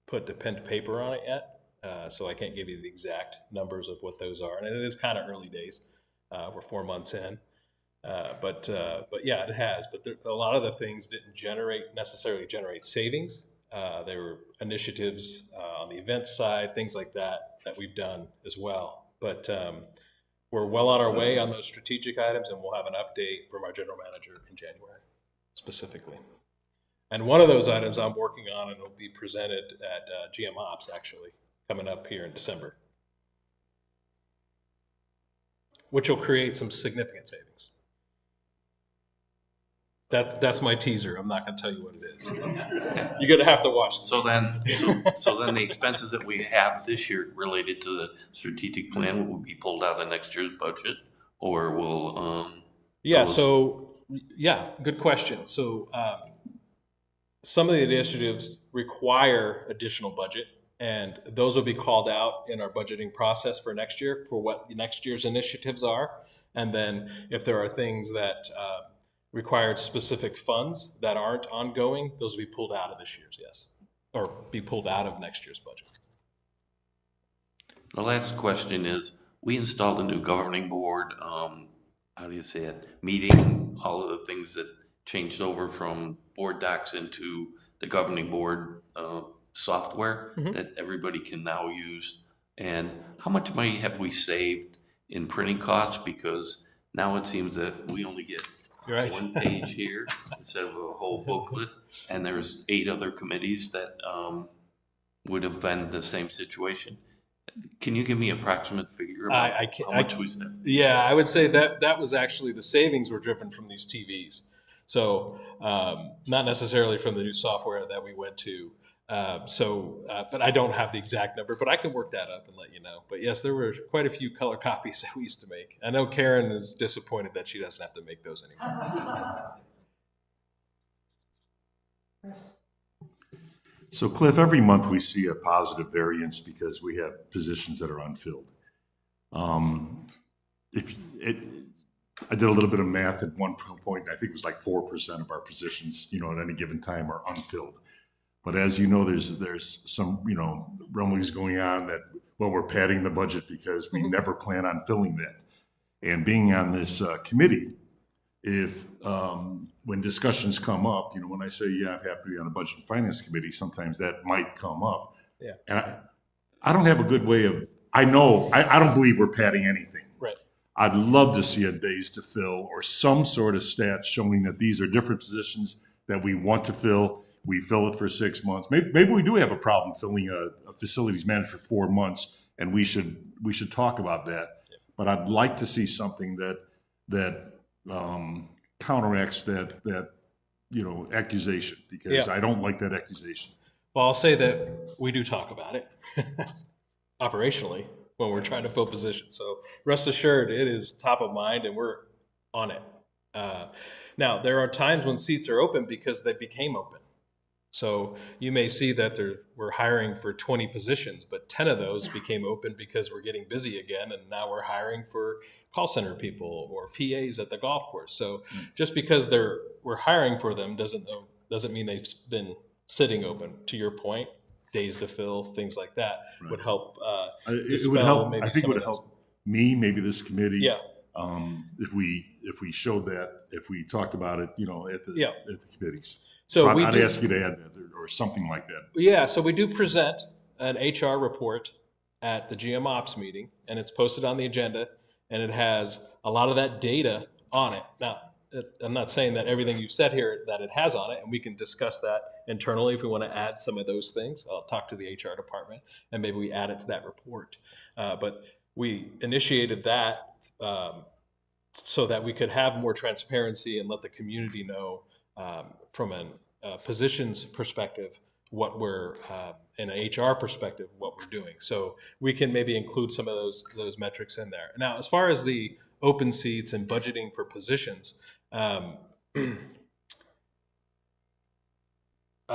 put the pen to paper on it yet, so I can't give you the exact numbers of what those are. And it is kind of early days. We're 4 months in, but yeah, it has. But a lot of the things didn't necessarily generate savings. There were initiatives on the events side, things like that we've done as well. But we're well on our way on those strategic items, and we'll have an update from our general manager in January specifically. And one of those items I'm working on, and it'll be presented at GM Ops actually coming up here in December, which will create some significant savings. That's my teaser. I'm not going to tell you what it is. You're going to have to watch this. So then the expenses that we have this year related to the strategic plan will be pulled out of next year's budget, or will good question. So some of the initiatives require additional budget, and those will be called out in our budgeting process for next year for what next year's initiatives are. And then if there are things that required specific funds that aren't ongoing, those will be pulled out of this year's, yes, or be pulled out of next year's budget. The last question is, we installed a new governing board, how do you say it, meeting, all of the things that changed over from board docs into the governing board software that everybody can now use. And how much money have we saved in printing costs? Because now it seems that we only get one page here instead of a whole booklet, and there's 8 other committees that would have been the same situation. Can you give me an approximate figure about how much we saved? Yeah, I would say that was actually the savings were driven from these TVs. So not necessarily from the new software that we went to. But I don't have the exact number, but I can work that up and let you know. But yes, there were quite a few color copies that we used to make. I know Karen is disappointed that she doesn't have to make those anymore. So Cliff, every month we see a positive variance because we have positions that are unfilled. I did a little bit of math at one point. I think it was like 4% of our positions, at any given time are unfilled. But as you know, there's some, rumblings going on that, well, we're padding the budget because we never plan on filling that. And being on this committee, if when discussions come up, when I say, yeah, I'm happy to be on the Budget and Finance Committee, sometimes that might come up. Yeah. And I don't have a good way of, I don't believe we're padding anything. Right. I'd love to see a days to fill or some sort of stat showing that these are different positions that we want to fill. We fill it for 6 months. Maybe we do have a problem filling a facilities manager for 4 months, and we should talk about that. Yeah. But I'd like to see something that counteracts that accusation, because I don't like that accusation. Well, I'll say that we do talk about it operationally when we're trying to fill positions. So rest assured, it is top of mind and we're on it. Now, there are times when seats are open because they became open. So you may see that we're hiring for 20 positions, but 10 of those became open because we're getting busy again, and now we're hiring for call center people or PAs at the golf course. So just because we're hiring for them doesn't mean they've been sitting open. To your point, days to fill, things like that would help. It would help. I think it would help me, maybe this committee. Yeah. If we showed that, if we talked about it, at the committees. So I'd ask you to add that or something like that. Yeah, so we do present an HR report at the GM Ops meeting, and it's posted on the agenda, and it has a lot of that data on it. Now, I'm not saying that everything you've said here that it has on it, and we can discuss that internally if we want to add some of those things. I'll talk to the HR department, and maybe we add it to that report. But we initiated that so that we could have more transparency and let the community know from a positions perspective what we're in an HR perspective what we're doing. So we can maybe include some of those metrics in there. Now, as far as the open seats and budgeting for positions, I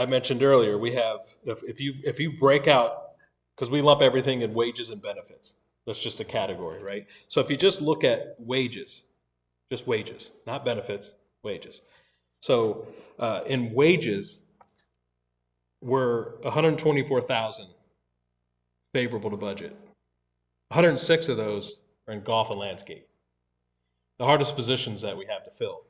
mentioned earlier, we have, if you break out, because we lump everything in wages and benefits, that's just a category, right? So if you just look at wages, just wages, not benefits, wages. So in wages, we're 124,000 favorable to budget. 106 of those are in golf and landscape, the hardest positions that we have to fill.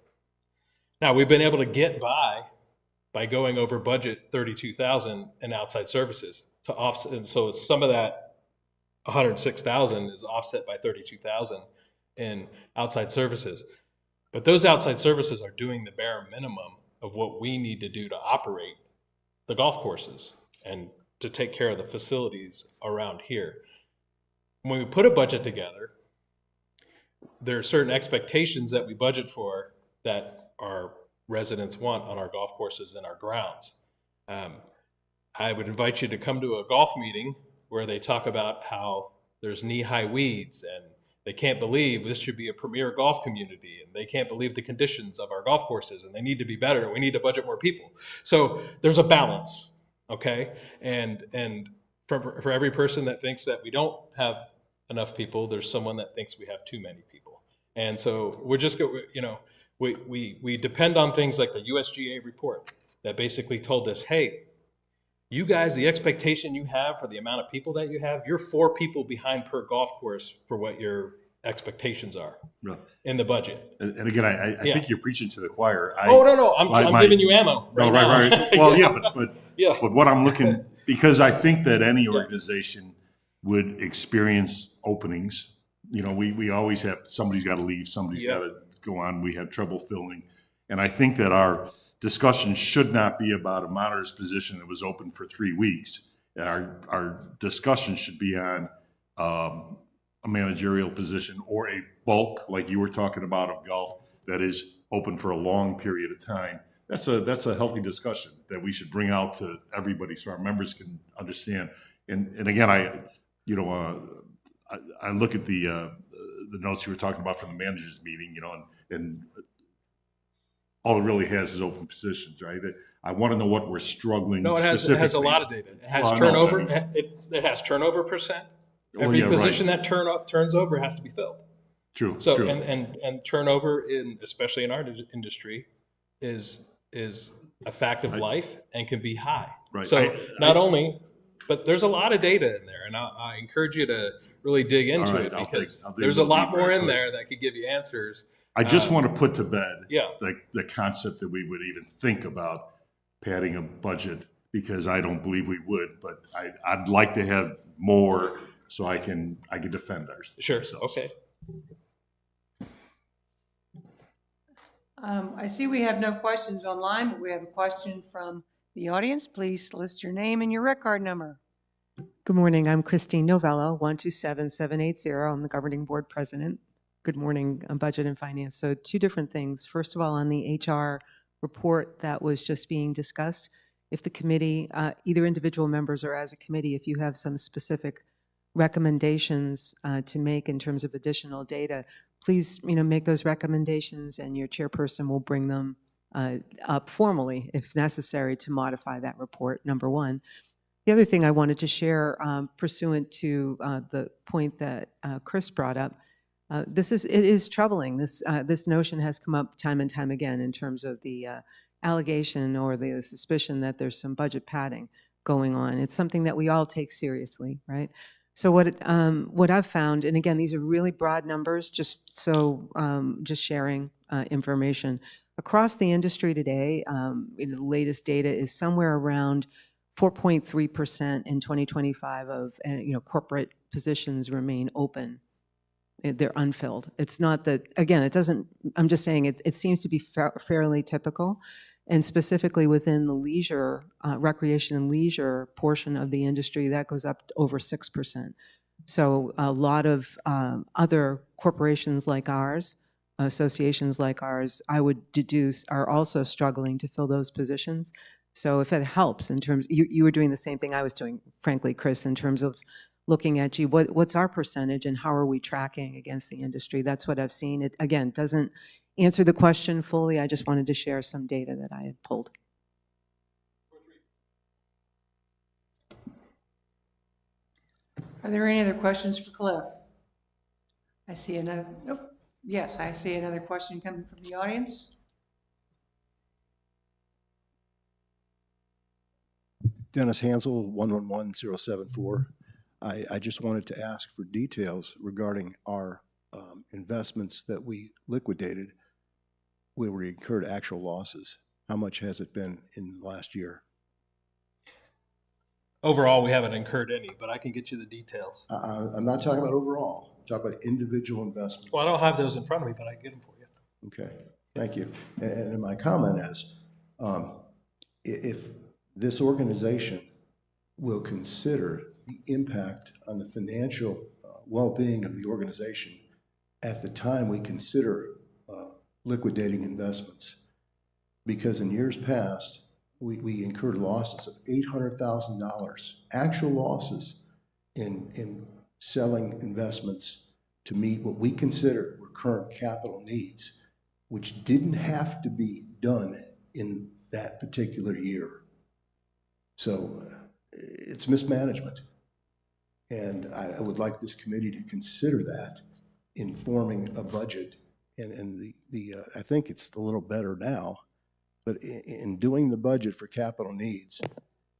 Now, we've been able to get by going over budget 32,000 in outside services to offset, and so some of that 106,000 is offset by 32,000 in outside services. But those outside services are doing the bare minimum of what we need to do to operate the golf courses and to take care of the facilities around here. When we put a budget together, there are certain expectations that we budget for that our residents want on our golf courses and our grounds. I would invite you to come to a golf meeting where they talk about how there's knee-high weeds and they can't believe this should be a premier golf community, and they can't believe the conditions of our golf courses, and they need to be better, and we need to budget more people. So there's a balance, okay? And for every person that thinks that we don't have enough people, there's someone that thinks we have too many people. And so we're just, we depend on things like the USGA report that basically told us, hey, you guys, the expectation you have for the amount of people that you have, you're 4 people behind per golf course for what your expectations are in the budget. And again, I think you're preaching to the choir. No, I'm giving you ammo. Right. Well, but what I'm looking, because I think that any organization would experience openings. We always have, somebody's got to leave, somebody's got to go on. We have trouble filling. And I think that our discussion should not be about a monitor's position that was open for 3 weeks. Our discussion should be on a managerial position or a bulk, like you were talking about, of golf that is open for a long period of time that's a healthy discussion that we should bring out to everybody so our members can understand. And again, I look at the notes you were talking about from the managers meeting, and all it really has is open positions, right? I want to know what we're struggling. No, it has a lot of data. It has Well, I know, turnover. I mean- It has turnover percent. Well, Every yeah, right. position that turns over has to be filled. True. So true. and turnover especially in our industry is a fact of life and can be high. Right. So but there's a lot of data in there, and I encourage you to really dig into right, it I'll because dig there's a lot deeper more in into it. there that could give you answers. I just want to put to bed Yeah. the concept that we would even think about padding a budget, because I don't believe we would, but I'd like to have more so I can defend ourselves. Sure. Okay. I see we have no questions online, but we have a question from the audience. Please list your name and your rec card number. Good morning. I'm Christine Novello, 127780. I'm the governing board president. Good morning, Budget and Finance. So two different things. First of all, on the HR report that was just being discussed, if the committee, either individual members or as a committee, if you have some specific recommendations to make in terms of additional data, please, make those recommendations, and your chairperson will bring them up formally if necessary to modify that report, number one. The other thing I wanted to share, pursuant to the point that Chris brought up, it is troubling. This notion has come up time and time again in terms of the allegation or the suspicion that there's some budget padding going on. It's something that we all take seriously, right? So what I've found, and again, these are really broad numbers, just sharing information. Across the industry today, the latest data is somewhere around 4.3% in 2025 of corporate positions remain open. They're unfilled. It's not that, again, it doesn't, I'm just saying it seems to be fairly typical. And specifically within the leisure, recreation and leisure portion of the industry, that goes up to over 6%. So a lot of other corporations like ours, associations like ours, I would deduce, are also struggling to fill those positions. So if it helps in terms, you were doing the same thing I was doing, frankly, Chris, in terms of looking at, what's our percentage and how are we tracking against the industry? That's what I've seen. It, again, doesn't answer the question fully. I just wanted to share some data that I had pulled. Are there any other questions for Cliff? I see another, yes, I see another question coming from the audience. Dennis Hansel, 111074. I just wanted to ask for details regarding our investments that we liquidated where we incurred actual losses. How much has it been in the last year? Overall, we haven't incurred any, but I can get you the details. I'm not talking about overall. I'm talking about individual investments. Well, I don't have those in front of me, but I can get them for you. Okay, thank you. And my comment is, if this organization will consider the impact on the financial well-being of the organization at the time we consider liquidating investments. Because in years past, we incurred losses of $800,000, actual losses in selling investments to meet what we consider were current capital needs, which didn't have to be done in that particular year. So it's mismanagement. And I would like this committee to consider that in forming a budget. And I think it's a little better now, but in doing the budget for capital needs,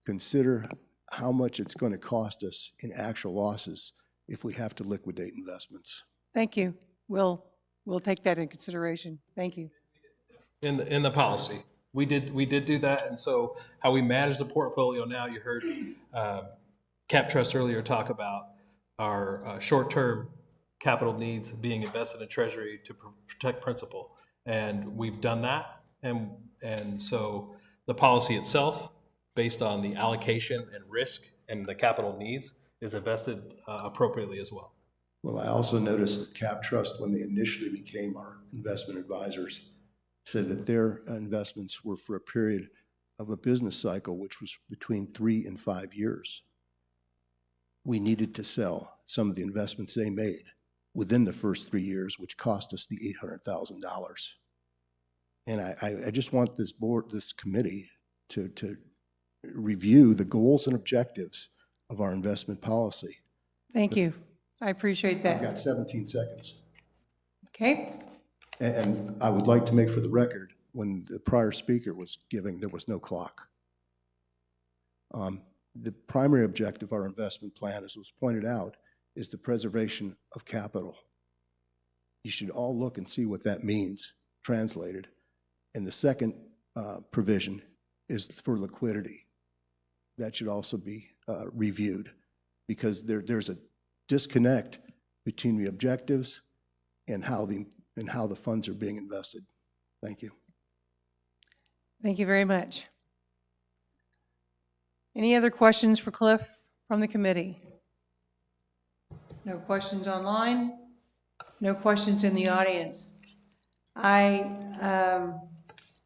consider how much it's going to cost us in actual losses if we have to liquidate investments. Thank you. We'll take that into consideration. Thank you. In the policy, we did do that, and so how we manage the portfolio now, you heard Cap Trust earlier talk about our short-term capital needs being invested in Treasury to protect principal, and we've done that, and so the policy itself, based on the allocation and risk and the capital needs, is invested appropriately as well. Well, I also noticed that Cap Trust, when they initially became our investment advisors, said that their investments were for a period of a business cycle, which was between 3 and 5 years. We needed to sell some of the investments they made within the first 3 years, which cost us the $800,000. And I just want this board, this committee to review the goals and objectives of our investment policy. Thank you. I appreciate I've that. got 17 seconds. Okay, And I would like to make for the record, when the prior speaker was giving, there was no clock. The primary objective of our investment plan, as was pointed out, is the preservation of capital. You should all look and see what that means, translated. And the second provision is for liquidity. That should also be reviewed, because there's a disconnect between the objectives and how the funds are being invested. Thank you. thank you very much. Any other questions for Cliff from the committee? No questions online? No questions in the audience? I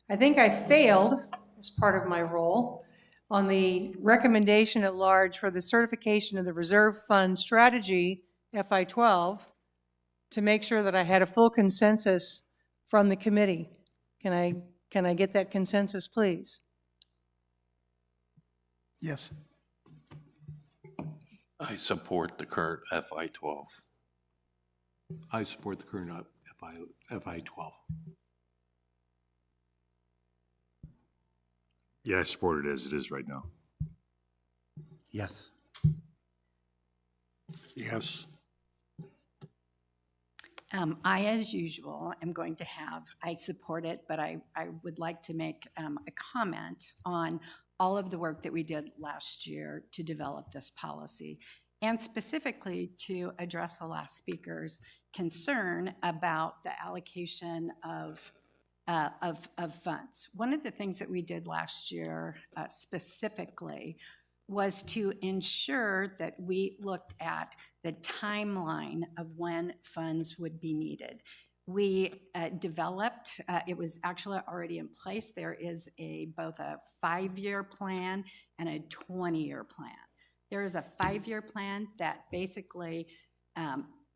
think I failed as part of my role on the recommendation at large for the certification of the Reserve Fund Strategy FY12 to make sure that I had a full consensus from the committee. Can I get that consensus, please? Yes. I support the current FY12. I support the current FI 12. Yeah, I support it as it is right now. Yes. Yes. I, as usual, am going to I support it, but I would like to make a comment on all of the work that we did last year to develop this policy, and specifically to address the last speaker's concern about the allocation of funds. One of the things that we did last year specifically was to ensure that we looked at the timeline of when funds would be needed. We developed, it was actually already in place, there is both a 5-year plan and a 20-year plan. There is a 5-year plan that basically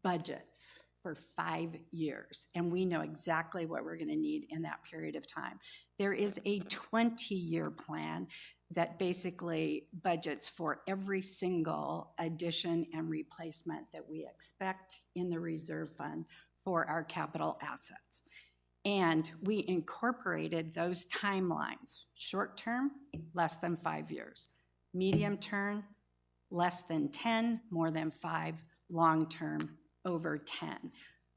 budgets for 5 years, and we know exactly what we're going to need in that period of time. There is a 20-year plan that basically budgets for every single addition and replacement that we expect in the reserve fund for our capital assets. And we incorporated those timelines: short term, less than 5 years; medium term, less than 10, more than 5; long term, over 10.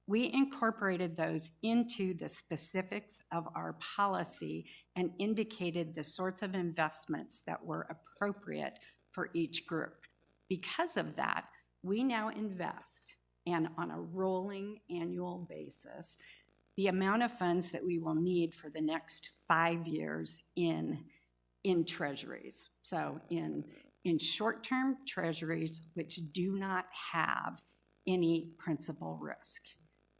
We incorporated those into the specifics of our policy and indicated the sorts of investments that were appropriate for each group. Because of that, we now invest, and on a rolling annual basis, the amount of funds that we will need for the next 5 years in treasuries. So in short-term treasuries, which do not have any principal risk.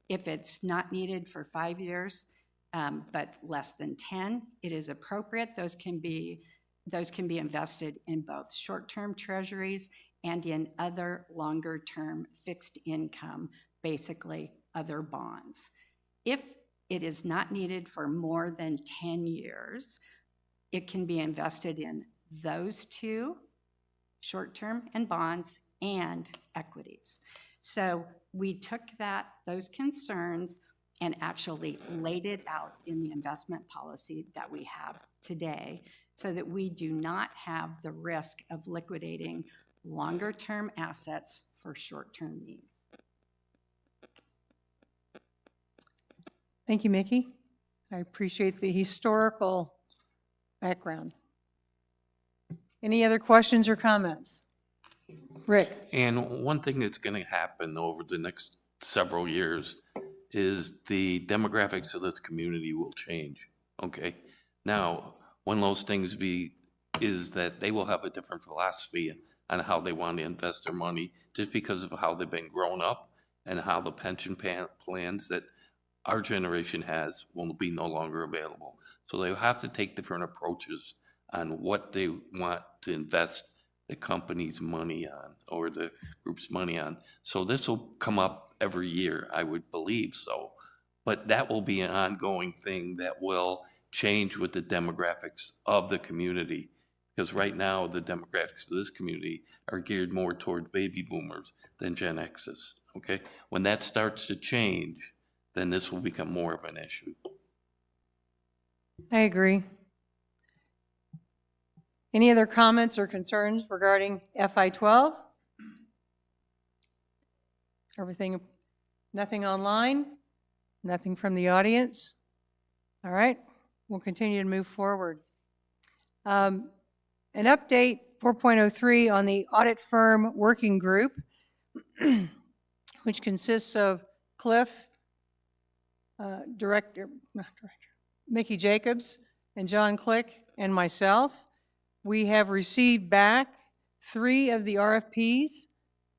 If it's not needed for 5 years, but less than 10, it is appropriate. Those can be invested in both short-term treasuries and in other longer-term fixed income, basically other bonds. If it is not needed for more than 10 years, it can be invested in those two, short-term and bonds, and equities. So we took those concerns and actually laid it out in the investment policy that we have today, so that we do not have the risk of liquidating longer-term assets for short-term needs. Thank you, Mickey. I appreciate the historical background. Any other questions or comments? Rick? And one thing that's going to happen over the next several years is the demographics of this community will change, okay? Now, one of those things is that they will have a different philosophy on how they want to invest their money, just because of how they've been grown up and how the pension plans that our generation has will be no longer available. So they have to take different approaches on what they want to invest the company's money on or the group's money on. So this will come up every year, I would believe so. But that will be an ongoing thing that will change with the demographics of the community. Because right now, the demographics of this community are geared more toward baby boomers than Gen X's, okay? When that starts to change, then this will become more of an issue. I agree. Any other comments or concerns regarding FY12? Everything, nothing online? Nothing from the audience? All right, we'll continue to move forward. An update 4.03 on the audit firm working group, which consists of Cliff, Mickey Jacobs, and John Click, and myself. We have received back 3 of the RFPs,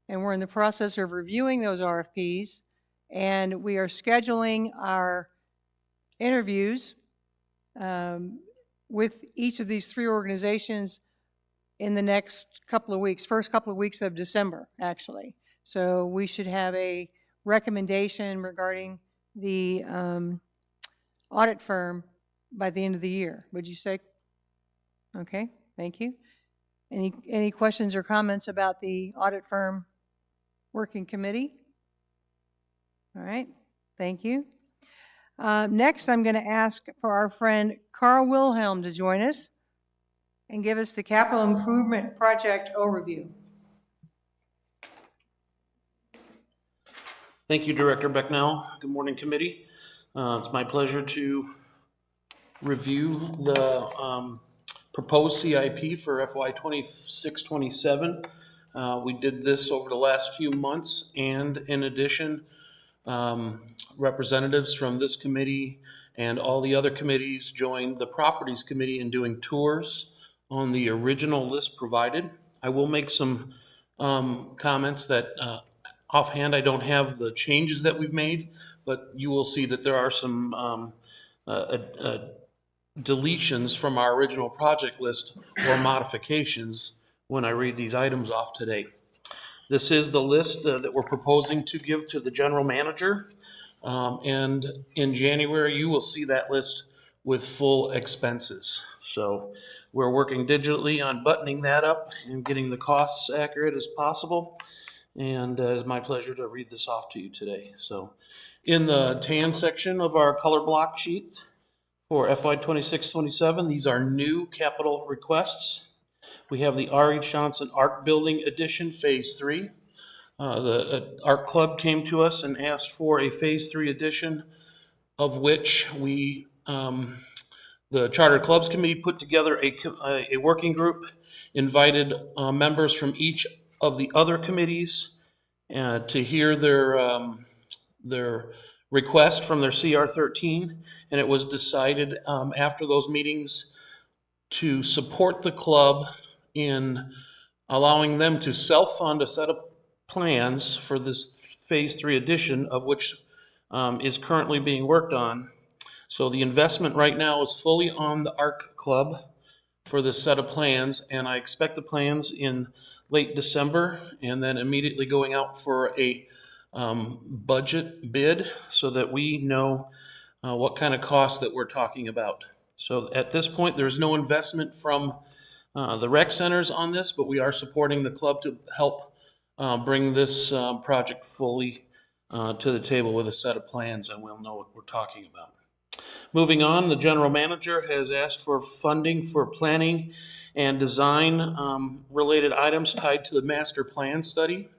and we're in the process of reviewing those RFPs, and we are scheduling our interviews with each of these 3 organizations in the next couple of weeks, first couple of weeks of December, actually. So we should have a recommendation regarding the audit firm by the end of the year. Would you say? Okay, thank you. Any questions or comments about the audit firm working committee? All right, thank you. Next, I'm going to ask for our friend Carl Wilhelm to join us and give us the capital improvement project overview. Thank you, Director Becknell. Good morning, committee. It's my pleasure to review the proposed CIP for FY 26-27. We did this over the last few months, and in addition, representatives from this committee and all the other committees joined the Properties Committee in doing tours on the original list provided. I will make some comments that offhand I don't have the changes that we've made, but you will see that there are some deletions from our original project list or modifications when I read these items off today. This is the list that we're proposing to give to the general manager. And in January, you will see that list with full expenses. So we're working digitally on buttoning that up and getting the costs accurate as possible. And it's my pleasure to read this off to you today. So in the tan section of our color block sheet for FY 26-27, these are new capital requests. We have the R.H. Johnson Art Building Addition Phase 3. The Art Club came to us and asked for a Phase 3 addition, of which we, the Charter Clubs Committee, put together a working group, invited members from each of the other committees to hear their request from their CR 13, and it was decided after those meetings to support the club in allowing them to self-fund a set of plans for this Phase 3 addition, of which is currently being worked on. So the investment right now is fully on the ARC Club for this set of plans, and I expect the plans in late December, and then immediately going out for a budget bid so that we know what kind of cost that we're talking about. So at this point, there's no investment from the rec centers on this, but we are supporting the club to help bring this project fully to the table with a set of plans, and we'll know what we're talking about. Moving on, the general manager has asked for funding for planning and design related items tied to the master plan study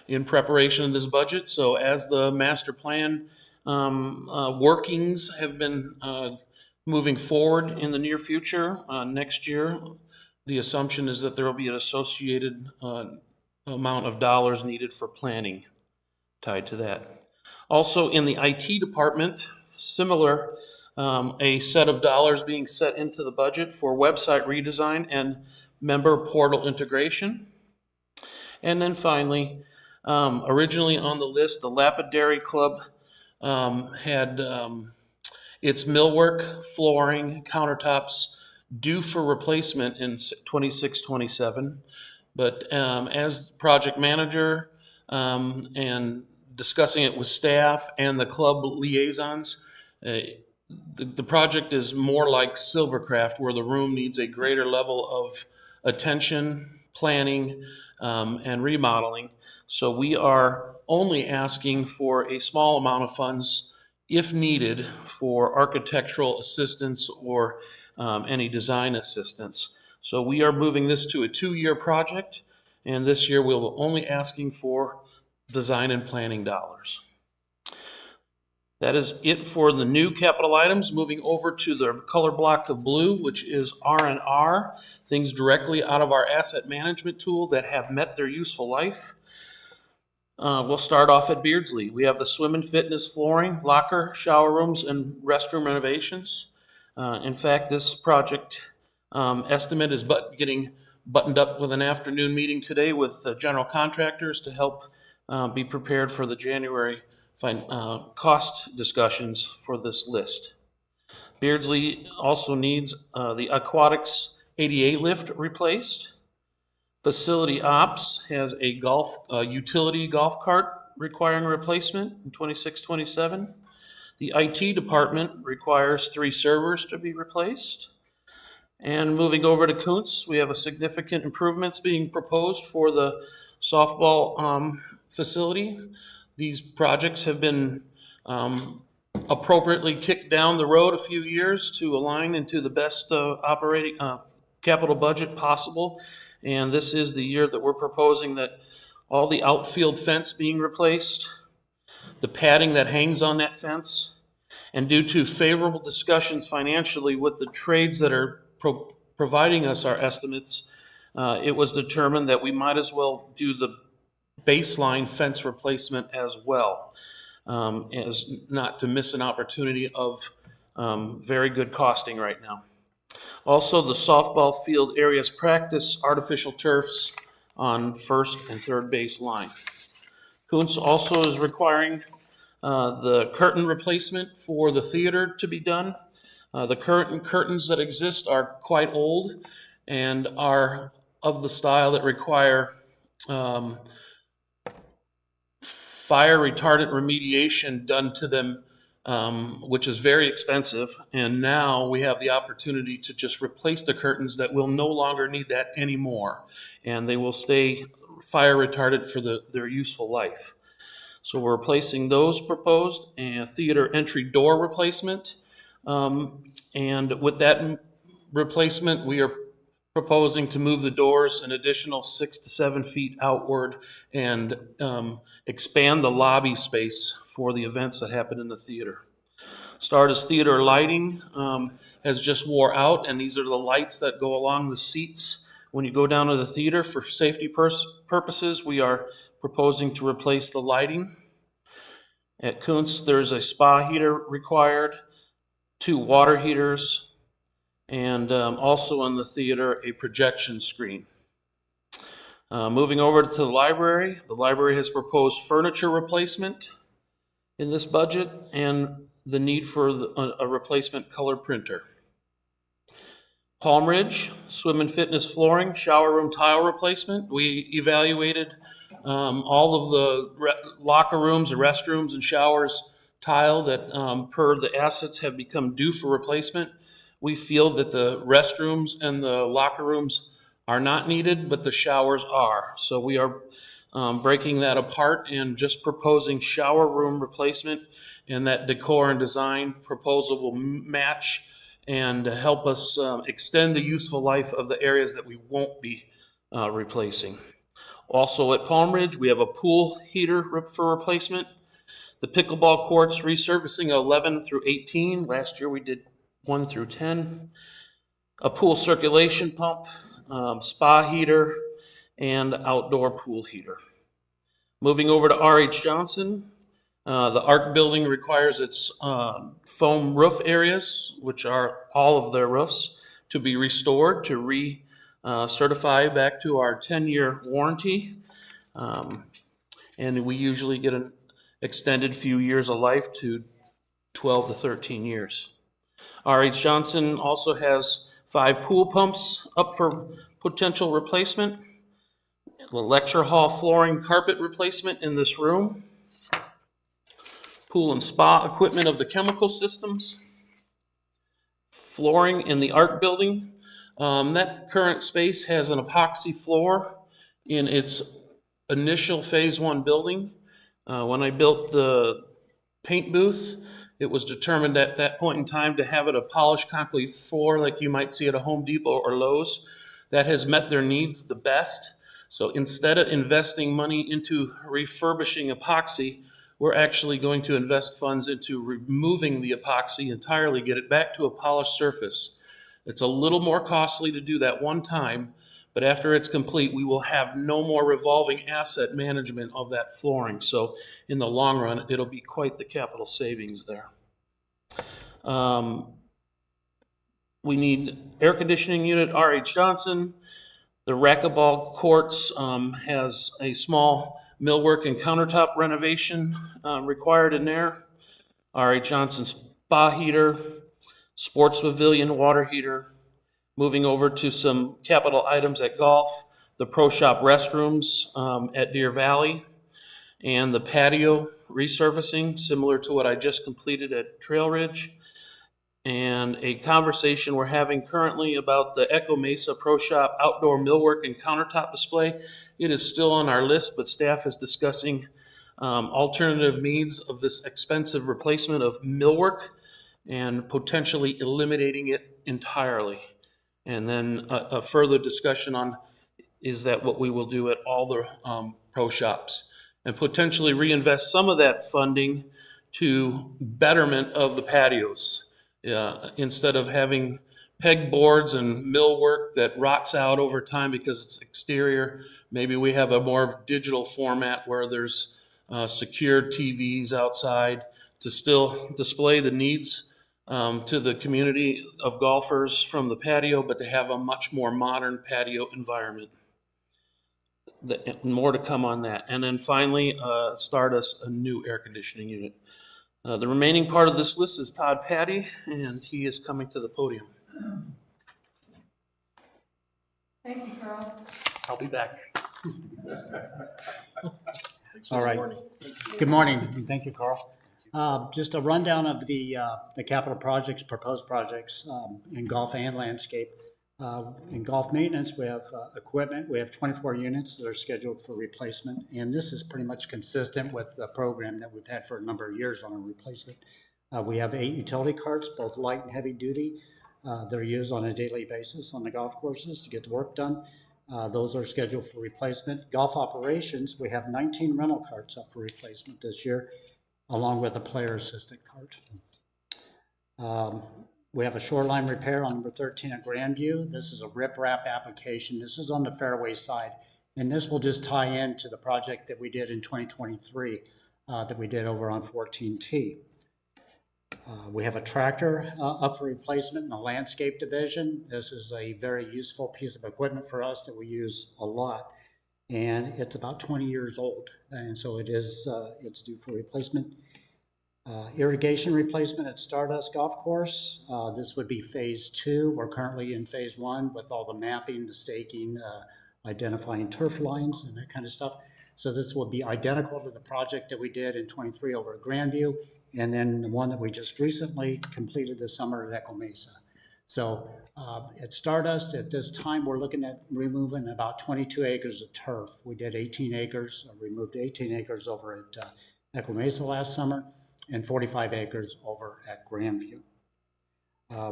in preparation of this budget. So as the master plan workings have been moving forward in the near future, next year, the assumption is that there will be an associated amount of dollars needed for planning tied to that. Also in the IT department, similar, a set of dollars being set into the budget for website redesign and member portal integration. And then finally, originally on the list, the Lapidary Club had its millwork, flooring, countertops due for replacement in 26, 27. But as project manager and discussing it with staff and the club liaisons, the project is more like Silvercraft, where the room needs a greater level of attention, planning, and remodeling. So we are only asking for a small amount of funds, if needed, for architectural assistance or any design assistance. So we are moving this to a 2-year project, and this year we'll only asking for design and planning dollars. That is it for the new capital items. Moving over to the color block of blue, which is R&R, things directly out of our asset management tool that have met their useful life. We'll start off at Beardsley. We have the swim and fitness flooring, locker, shower rooms, and restroom renovations. In fact, this project estimate is getting buttoned up with an afternoon meeting today with general contractors to help be prepared for the January cost discussions for this list. Beardsley also needs the Aquatics 88 lift replaced. Facility Ops has a utility golf cart requiring replacement in 26-27. The IT department requires 3 servers to be replaced. And moving over to Kuntz, we have a significant improvements being proposed for the softball facility. These projects have been appropriately kicked down the road a few years to align into the best operating capital budget possible. And this is the year that we're proposing that all the outfield fence being replaced, the padding that hangs on that fence, and due to favorable discussions financially with the trades that are providing us our estimates, it was determined that we might as well do the baseline fence replacement as well, as not to miss an opportunity of very good costing right now. Also, the softball field areas practice artificial turfs on first and third base line. Kuntz also is requiring the curtain replacement for the theater to be done. The current curtains that exist are quite old and are of the style that require fire retardant remediation done to them, which is very expensive. And now we have the opportunity to just replace the curtains that will no longer need that anymore. And they will stay fire retardant for their useful life. So we're replacing those proposed, and theater entry door replacement. And with that replacement, we are proposing to move the doors an additional 6 to 7 feet outward and expand the lobby space for the events that happen in the theater. Stardust Theater lighting has just wore out, and these are the lights that go along the seats when you go down to the theater. For safety purposes, we are proposing to replace the lighting. At Kuntz, there's a spa heater required, 2 water heaters, and also in the theater, a projection screen. Moving over to the library has proposed furniture replacement in this budget and the need for a replacement color printer. Palm Ridge, swim and fitness flooring, shower room tile replacement. We evaluated all of the locker rooms, the restrooms, and showers tile that per the assets have become due for replacement. We feel that the restrooms and the locker rooms are not needed, but the showers are. So we are breaking that apart and just proposing shower room replacement, and that decor and design proposal will match and help us extend the useful life of the areas that we won't be replacing. Also at Palm Ridge, we have a pool heater for replacement. The pickleball courts resurfacing 11 through 18. Last year we did 1 through 10. A pool circulation pump, spa heater, and outdoor pool heater. Moving over to R.H. Johnson, the ARC building requires its foam roof areas, which are all of their roofs, to be restored to certify back to our 10-year warranty. And we usually get extended few years of life to 12 to 13 years. R.H. Johnson also has 5 pool pumps up for potential replacement, the lecture hall flooring carpet replacement in this room, pool and spa equipment of the chemical systems, flooring in the art building. That current space has an epoxy floor in its initial phase 1 building. When I built the paint booth, it was determined at that point in time to have it a polished concrete floor like you might see at a Home Depot or Lowe's. That has met their needs the best. So instead of investing money into refurbishing epoxy, we're actually going to invest funds into removing the epoxy entirely, get it back to a polished surface. It's a little more costly to do that one time, but after it's complete, we will have no more revolving asset management of that flooring. So in the long run, it'll be quite the capital savings there. We need air conditioning unit, R.H. Johnson. The racquetball courts has a small millwork and countertop renovation required in there. R.H. Johnson spa heater, sports pavilion water heater. Moving over to some capital items at golf, the pro shop restrooms at Deer Valley, and the patio resurfacing, similar to what I just completed at Trail Ridge, and a conversation we're having currently about the Echo Mesa Pro Shop outdoor millwork and countertop display. It is still on our list, but staff is discussing alternative means of this expensive replacement of millwork and potentially eliminating it entirely. And then a further discussion on, is that what we will do at all the pro shops, and potentially reinvest some of that funding to betterment of the patios. Instead of having peg boards and millwork that rots out over time because it's exterior, maybe we have a more digital format where there's secured TVs outside to still display the needs to the community of golfers from the patio, but to have a much more modern patio environment. More to come on that. And then finally, start us a new air conditioning unit. The remaining part of this list is Todd Patty, and he is coming to the podium. Thank you, Carl. I'll be back. All right. Good morning, and thank you, Carl. Just a rundown of the capital projects, proposed projects in golf and landscape. In golf maintenance, we have equipment. We have 24 units that are scheduled for replacement, and this is pretty much consistent with the program that we've had for a number of years on a replacement. We have 8 utility carts, both light and heavy duty. They're used on a daily basis on the golf courses to get the work done. Those are scheduled for replacement. Golf operations, we have 19 rental carts up for replacement this year, along with a player assistant cart. We have a shoreline repair on number 13 at Grandview. This is a rip-wrap application. This is on the fairway side, and this will just tie into the project that we did in 2023 that we did over on 14T. We have a tractor up for replacement in the landscape division. This is a very useful piece of equipment for us that we use a lot, and it's about 20 years old, and so it's due for replacement. Irrigation replacement at Stardust Golf Course. This would be phase 2. We're currently in phase 1 with all the mapping, the staking, identifying turf lines and that kind of stuff. So this will be identical to the project that we did in 23 over at Grandview, and then the one that we just recently completed this summer at Echo Mesa. So at Stardust, at this time, we're looking at removing about 22 acres of turf. We did 18 acres, removed 18 acres over at Echo Mesa last summer, and 45 acres over at Grandview.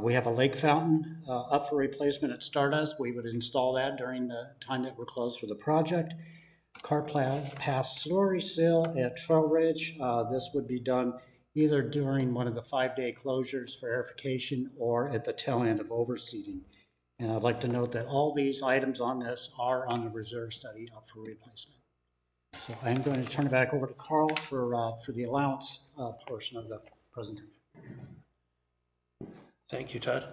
We have a lake fountain up for replacement at Stardust. We would install that during the time that we're closed for the project. Car pass slurry seal at Trail Ridge. This would be done either during one of the 5-day closures for aerification or at the tail end of overseeding. And I'd like to note that all these items on this are on the reserve study up for replacement. So I'm going to turn it back over to Carl for the allowance portion of the presentation. Thank you, Todd.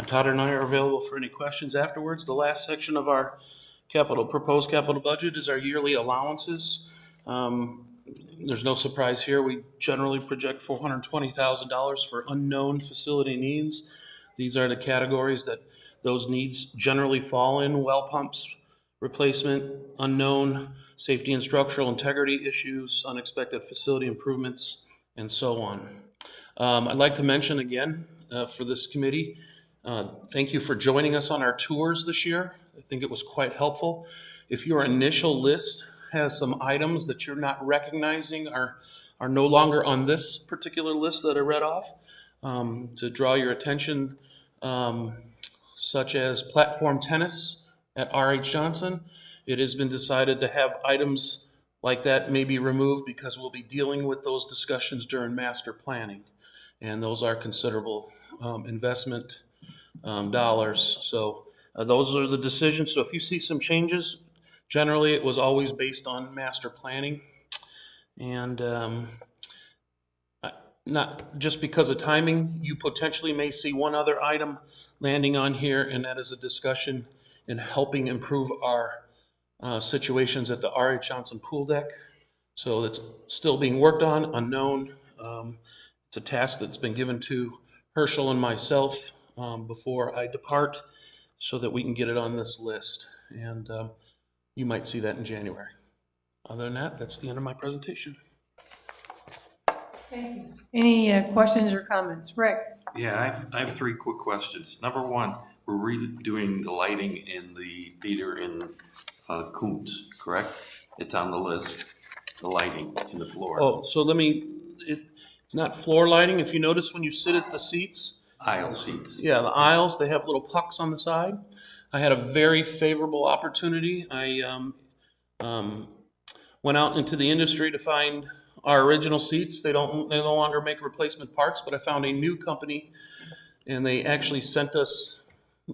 Todd and I are available for any questions afterwards. The last section of our proposed capital budget is our yearly allowances. there's no surprise here. We generally project $420,000 for unknown facility needs. These are the categories that those needs generally fall in: well pumps, replacement, unknown, safety and structural integrity issues, unexpected facility improvements, and so on. I'd like to mention again for this committee, thank you for joining us on our tours this year. I think it was quite helpful. If your initial list has some items that you're not recognizing are no longer on this particular list that I read off, to draw your attention, such as platform tennis at R.H. Johnson, it has been decided to have items like that may be removed because we'll be dealing with those discussions during master planning. And those are considerable investment dollars. So those are the decisions. So if you see some changes, generally it was always based on master planning. And not just because of timing, you potentially may see one other item landing on here, and that is a discussion in helping improve our situations at the R.H. Johnson pool deck. So that's still being worked on, unknown. It's a task that's been given to Herschel and myself before I depart, so that we can get it on this list. And you might see that in January. Other than that, that's the end of my presentation. Any questions or comments? Rick? Yeah, I have three quick questions. Number one, we're redoing the lighting in the theater in Coons, correct? It's on the list, the lighting in the floor. Oh, so it's not floor lighting. If you notice when you sit at the seats. Aisle seats. Yeah, the aisles, they have little pucks on the side. I had a very favorable opportunity. I went out into the industry to find our original seats. They no longer make replacement parts, but I found a new company, and they actually sent us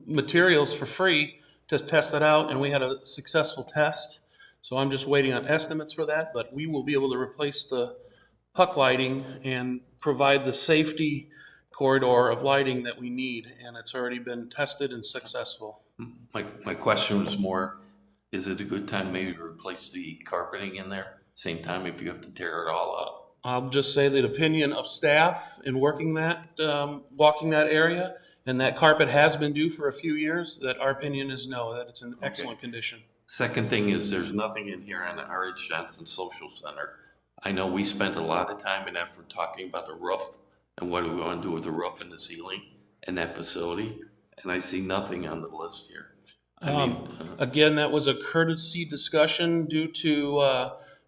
materials for free to test it out, and we had a successful test. So I'm just waiting on estimates for that, but we will be able to replace the puck lighting and provide the safety corridor of lighting that we need, and it's already been tested and successful. My question was more, is it a good time maybe to replace the carpeting in there? Same time if you have to tear it all up? I'll just say that opinion of staff in working that, walking that area, and that carpet has been due for a few years, that our opinion is no, that it's in excellent condition. Second thing is there's nothing in here on the R.H. Johnson Social Center. I know we spent a lot of time and effort talking about the roof and what do we want to do with the roof and the ceiling in that facility, and I see nothing on the list here. Again, that was a courtesy discussion due to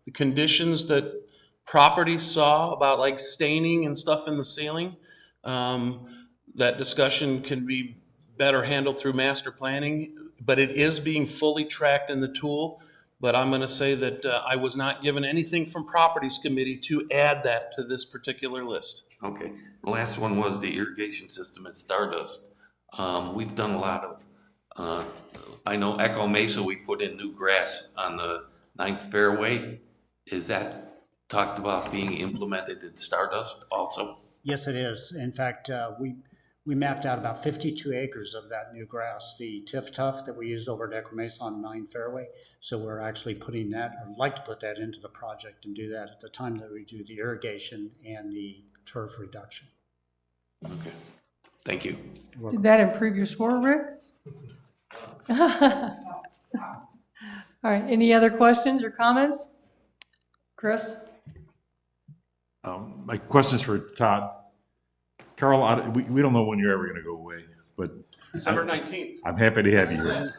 the conditions that property saw about like staining and stuff in the ceiling. That discussion can be better handled through master planning, but it is being fully tracked in the tool. But I'm going to say that I was not given anything from Properties Committee to add that to this particular list. Okay. The last one was the irrigation system at Stardust. We've done a lot of, I know Echo Mesa, we put in new grass on the 9th fairway. Is that talked about being implemented in Stardust also? Yes, it is. In fact, we mapped out about 52 acres of that new grass, the Tiff Tuff that we used over at Echo Mesa on 9 fairway. So we're actually putting that, or like to put that into the project and do that at the time that we do the irrigation and the turf reduction. Okay. Thank you. Did that improve your score, Rick? All right, any other questions or comments? Chris? My question's for Todd. Carl, we don't know when you're ever going to go away, but December 19th. I'm happy to have you here.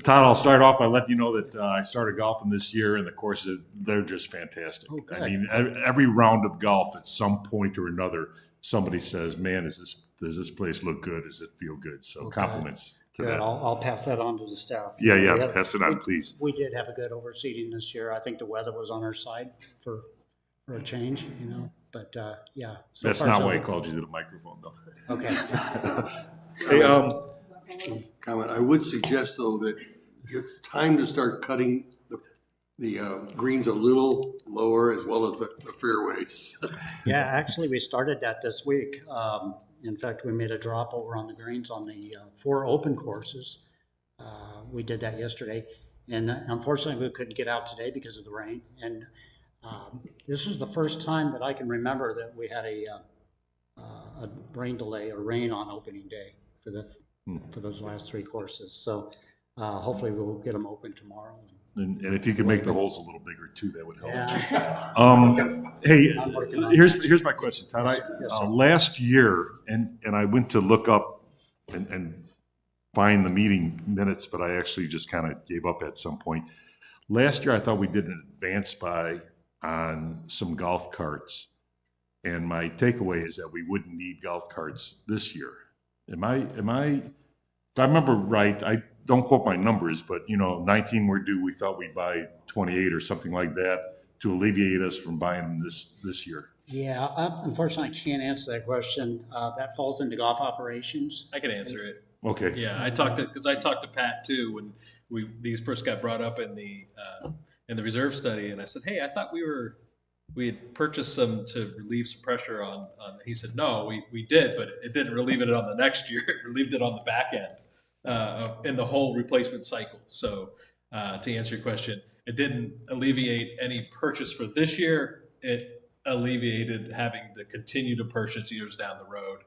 Todd, I'll start off by letting you know that I started golfing this year, and the courses, they're just fantastic. Oh, good. I mean, every round of golf, at some point or another, somebody says, man, does this place look good? Does it feel good? So compliments to Good. that. I'll pass that on to the staff. Yeah, pass it on, please. We did have a good overseeding this year. I think the weather was on our side for a change, but yeah. So That's far, not so why I good. called you to the microphone, though. Okay. Hey, comment. I would suggest though that it's time to start cutting the greens a little lower as well as the fairways. Yeah, actually, we started that this week. In fact, we made a drop over on the greens on the 4 open courses. We did that yesterday. And unfortunately, we couldn't get out today because of the rain. And this is the first time that I can remember that we had a rain delay or rain on opening day for those last 3 courses. So hopefully we'll get them open tomorrow. And if you could make the holes a little bigger too, that would help. Yeah. Hey, I'm working on here's my question, Todd. Yes, sir. Last year, and I went to look up and find the meeting minutes, but I actually just kind of gave up at some point. Last year, I thought we did an advance buy on some golf carts. And my takeaway is that we wouldn't need golf carts this year. Am I, if I remember right, I don't quote my numbers, but 19 were due, we thought we'd buy 28 or something like that to alleviate us from buying them this year. Yeah, unfortunately, I can't answer that question. That falls into golf operations. I can answer it. Okay. Yeah, I talked to Pat too when these first got brought up in the reserve study, and I said, hey, I thought we had purchased some to relieve some pressure on. He said, no, we did, but it didn't relieve it on the next year. It relieved it on the back end in the whole replacement cycle. So to answer your question, it didn't alleviate any purchase for this year. It alleviated having to continue to purchase years down the road.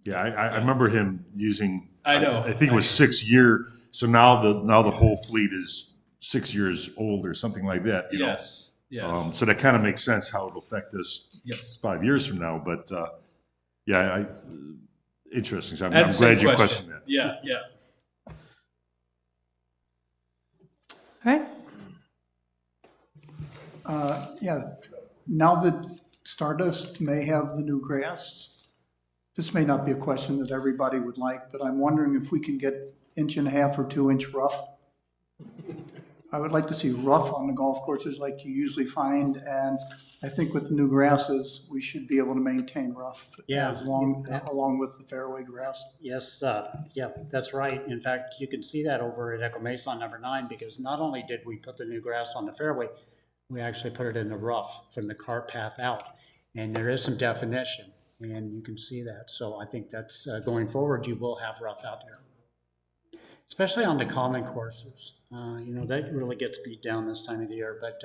Yeah, I remember him using. I know. I think it was 6 year. So now the whole fleet is 6 years old or something like that. Yes. Yes. So that kind of makes sense how it'll affect us. Yes. 5 years from now. But interesting. So I'm That's the glad you question. questioned that. Yeah. All right. Now that Stardust may have the new grass, this may not be a question that everybody would like, but I'm wondering if we can get 1.5 or 2 inch rough. I would like to see rough on the golf courses like you usually find, and I think with the new grasses, we should be able to maintain rough along with the fairway grass. Yes, yeah, that's right. In fact, you can see that over at Echo Mesa on number 9, because not only did we put the new grass on the fairway, we actually put it in the rough from the cart path out. And there is some definition, and you can see that. So I think that's going forward, you will have rough out there, especially on the common courses. That really gets beat down this time of the year. But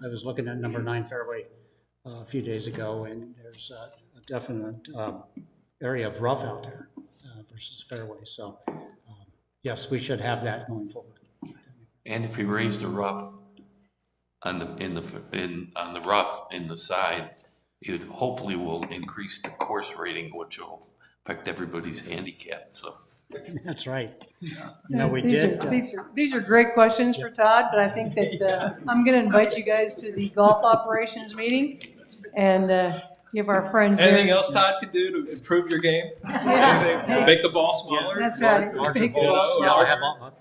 I was looking at number 9 fairway a few days ago, and there's a definite area of rough out there versus fairway. So yes, we should have that going forward. And if you raise the rough on the rough in the side, it hopefully will increase the course rating, which will affect everybody's handicap. So that's right. These are great questions for Todd, but I think that I'm going to invite you guys to the golf operations meeting and give our friends. Anything else Todd can do to improve your game? Yeah. Make the ball smaller? That's right. Make the ball smaller.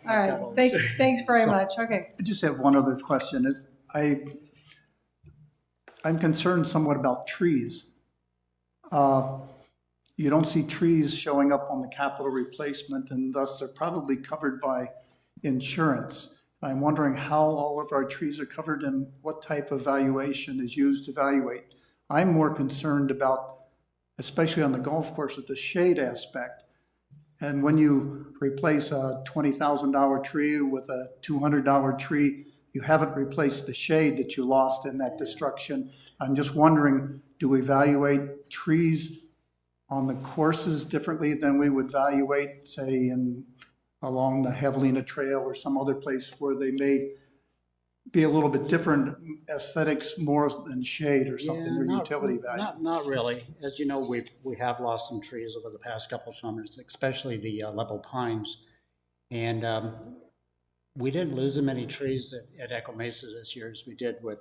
All right. Thanks very much. Okay. I just have one other question. I'm concerned somewhat about trees. You don't see trees showing up on the capital replacement, and thus they're probably covered by insurance. I'm wondering how all of our trees are covered and what type of valuation is used to evaluate. I'm more concerned about, especially on the golf course, with the shade aspect. And when you replace a $20,000 tree with a $200 tree, you haven't replaced the shade that you lost in that destruction. I'm just wondering, do we evaluate trees on the courses differently than we would evaluate, say, along the Javelina Trail or some other place where they may be a little bit different aesthetics more than shade or something, or utility value? Not really. As you know, we have lost some trees over the past couple of summers, especially the Aleppo pines. And we didn't lose as many trees at Echo Mesa this year as we did with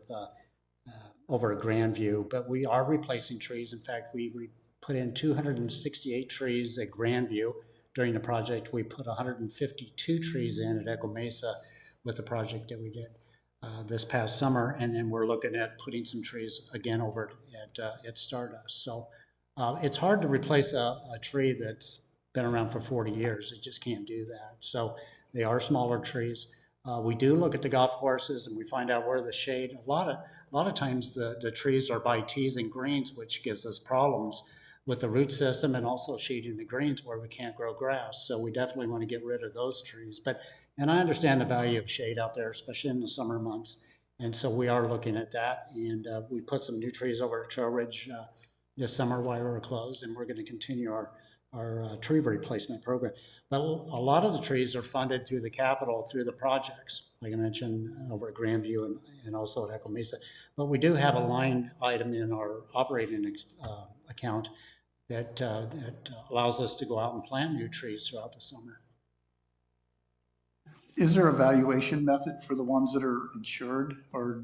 over at Grandview, but we are replacing trees. In fact, we put in 268 trees at Grandview. During the project, we put 152 trees in at Echo Mesa with the project that we did this past summer, and then we're looking at putting some trees again over at Stardust. So it's hard to replace a tree that's been around for 40 years. It just can't do that. So they are smaller trees. We do look at the golf courses and we find out where the shade. A lot of times the trees are by tees and greens, which gives us problems. with the root system and also sheeting the greens where we can't grow grass. So we definitely want to get rid of those trees. And I understand the value of shade out there, especially in the summer months. And so we are looking at that. And we put some new trees over at Trail Ridge this summer while we were closed, and we're going to continue our tree replacement program. But a lot of the trees are funded through the capital, through the projects, like I mentioned over at Grandview and also at Echo Mesa. But we do have a line item in our operating account that allows us to go out and plant new trees throughout the summer. Is there a valuation method for the ones that are insured, or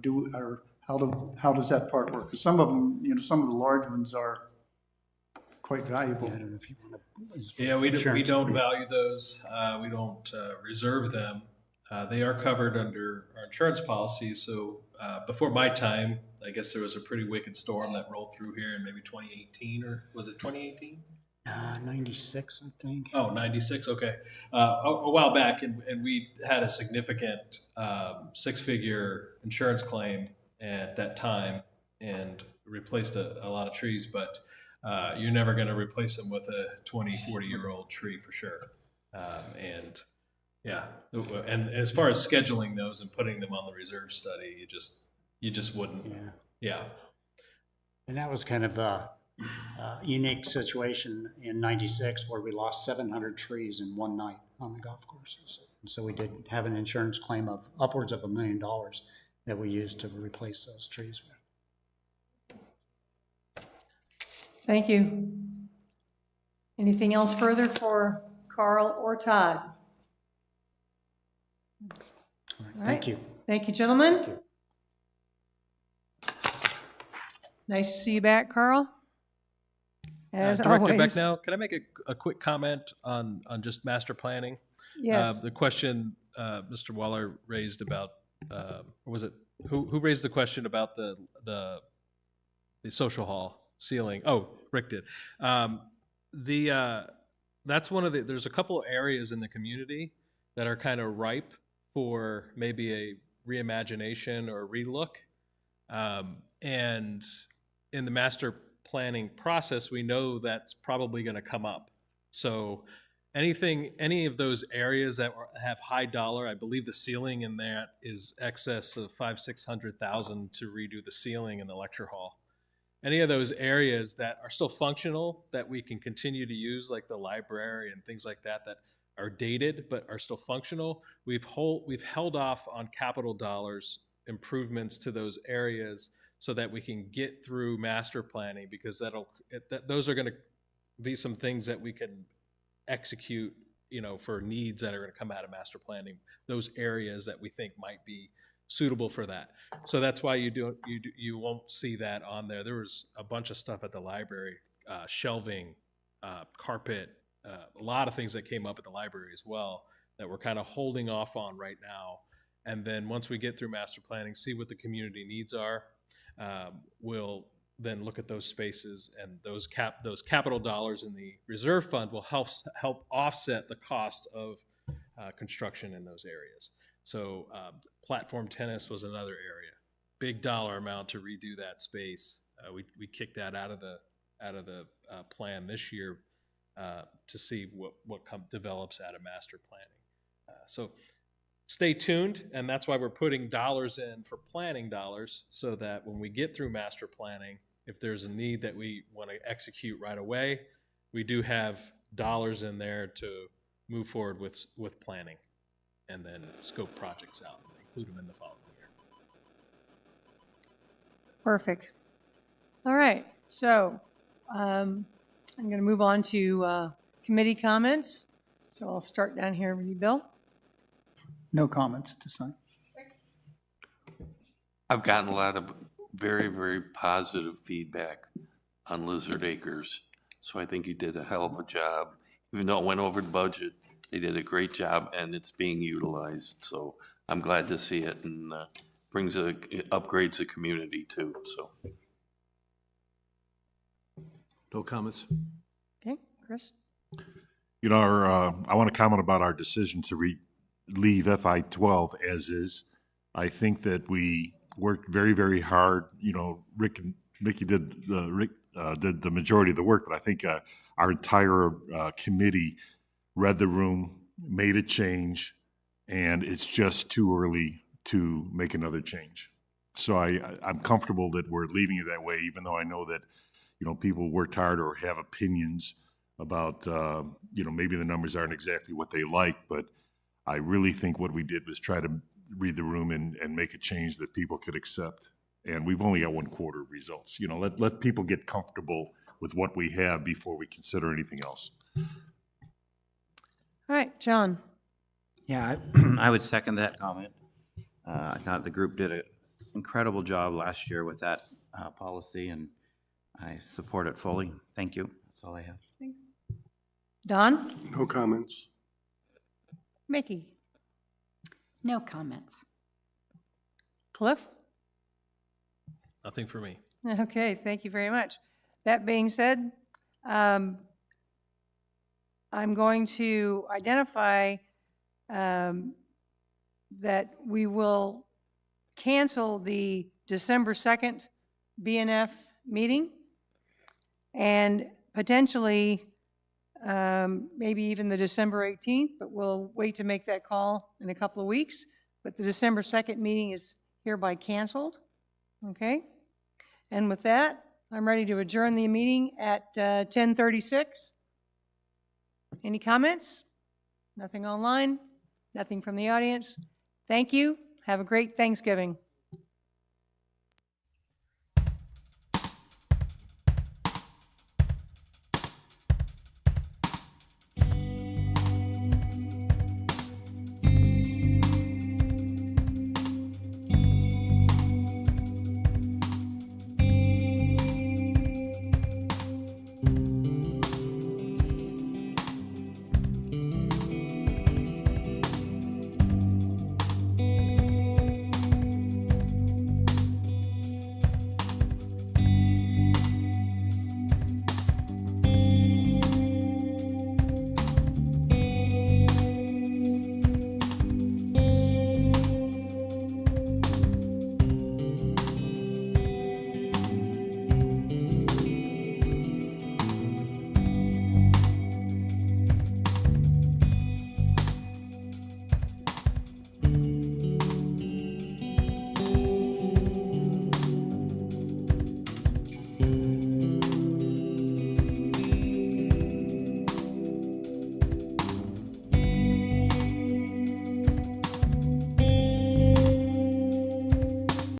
how does that part work? Because some of them, some of the large ones are quite valuable. I don't know if you want to. Yeah, we don't value those. We don't reserve them. They are covered under our insurance policy. So before my time, I guess there was a pretty wicked storm that rolled through here in maybe 2018, or was it 2018? 96, I think. Oh, 96, okay. A while back, and we had a significant six-figure insurance claim at that time and replaced a lot of trees, but you're never going to replace them with a 20, 40-year-old tree for sure. And yeah, and as far as scheduling those and putting them on the reserve study, you just wouldn't. Yeah. And that was kind of a unique situation in 96 where we lost 700 trees in one night on the golf courses. And so we did have an insurance claim of upwards of $1 million that we used to replace those trees with. Thank you. Anything else further for Carl or Todd? All right, All thank right. you. Thank you, gentlemen. Thank you. Nice to see you back, Carl. As Director always. Becknell, can I make a quick comment on just master planning? Yes. The question Mr. Waller raised about, or was it, who raised the question about the social hall ceiling? Oh, Rick did. That's one of there's a couple of areas in the community that are kind of ripe for maybe a reimagination or relook. And in the master planning process, we know that's probably going to come up. So any of those areas that have high dollar, I believe the ceiling in that is excess of $500,000-$600,000 to redo the ceiling in the lecture hall. Any of those areas that are still functional that we can continue to use, like the library and things like that, that are dated but are still functional, we've held off on capital dollars improvements to those areas so that we can get through master planning, because those are going to be some things that we can execute, for needs that are going to come out of master planning, those areas that we think might be suitable for that. So that's why you won't see that on there. There was a bunch of stuff at the library, shelving, carpet, a lot of things that came up at the library as well that we're kind of holding off on right now. And then once we get through master planning, see what the community needs are, we'll then look at those spaces, and those capital dollars in the reserve fund will help offset the cost of construction in those areas. So platform tennis was another area, big dollar amount to redo that space. We kicked that out of the plan this year to see what develops out of master planning. So stay tuned, and that's why we're putting dollars in for planning dollars, so that when we get through master planning, if there's a need that we want to execute right away, we do have dollars in there to move forward with planning, and then scope projects out and include them in the following year. Perfect. All right. So I'm going to move on to committee comments. So I'll start down here with you, Bill. No comments at this time. I've gotten a lot of very, very positive feedback on Lizard Acres. So I think you did a hell of a job. Even though it went over the budget, they did a great job, and it's being utilized. So I'm glad to see it, and it upgrades the community too. So. No comments? Okay, Chris? I want to comment about our decision to leave FY12 as is. I think that we worked very, very hard. Rick and Mickey did did the majority of the work, but I think our entire committee read the room, made a change, and it's just too early to make another change. So I'm comfortable that we're leaving it that way, even though I know that, you know, people worked hard or have opinions about, you know, maybe the numbers aren't exactly what they like, but I really think what we did was try to read the room and make a change that people could accept. And we've only got 1 quarter of results. You know, let people get comfortable with what we have before we consider anything else. All right, John. Yeah, I would second that comment. I thought the group did an incredible job last year with that policy, and I support it fully. Thank you. That's all I have. Thanks. Don? No comments. Mickey? No comments. Cliff? Nothing for me. Okay, thank you very much. That being said, I'm going to identify that we will cancel the December 2nd BNF meeting and potentially maybe even the December 18th, but we'll wait to make that call in a couple of weeks. But the December 2nd meeting is hereby canceled. Okay? And with that, I'm ready to adjourn the meeting at 10:36. Any comments? Nothing online? Nothing from the audience? Thank you. Have a great Thanksgiving.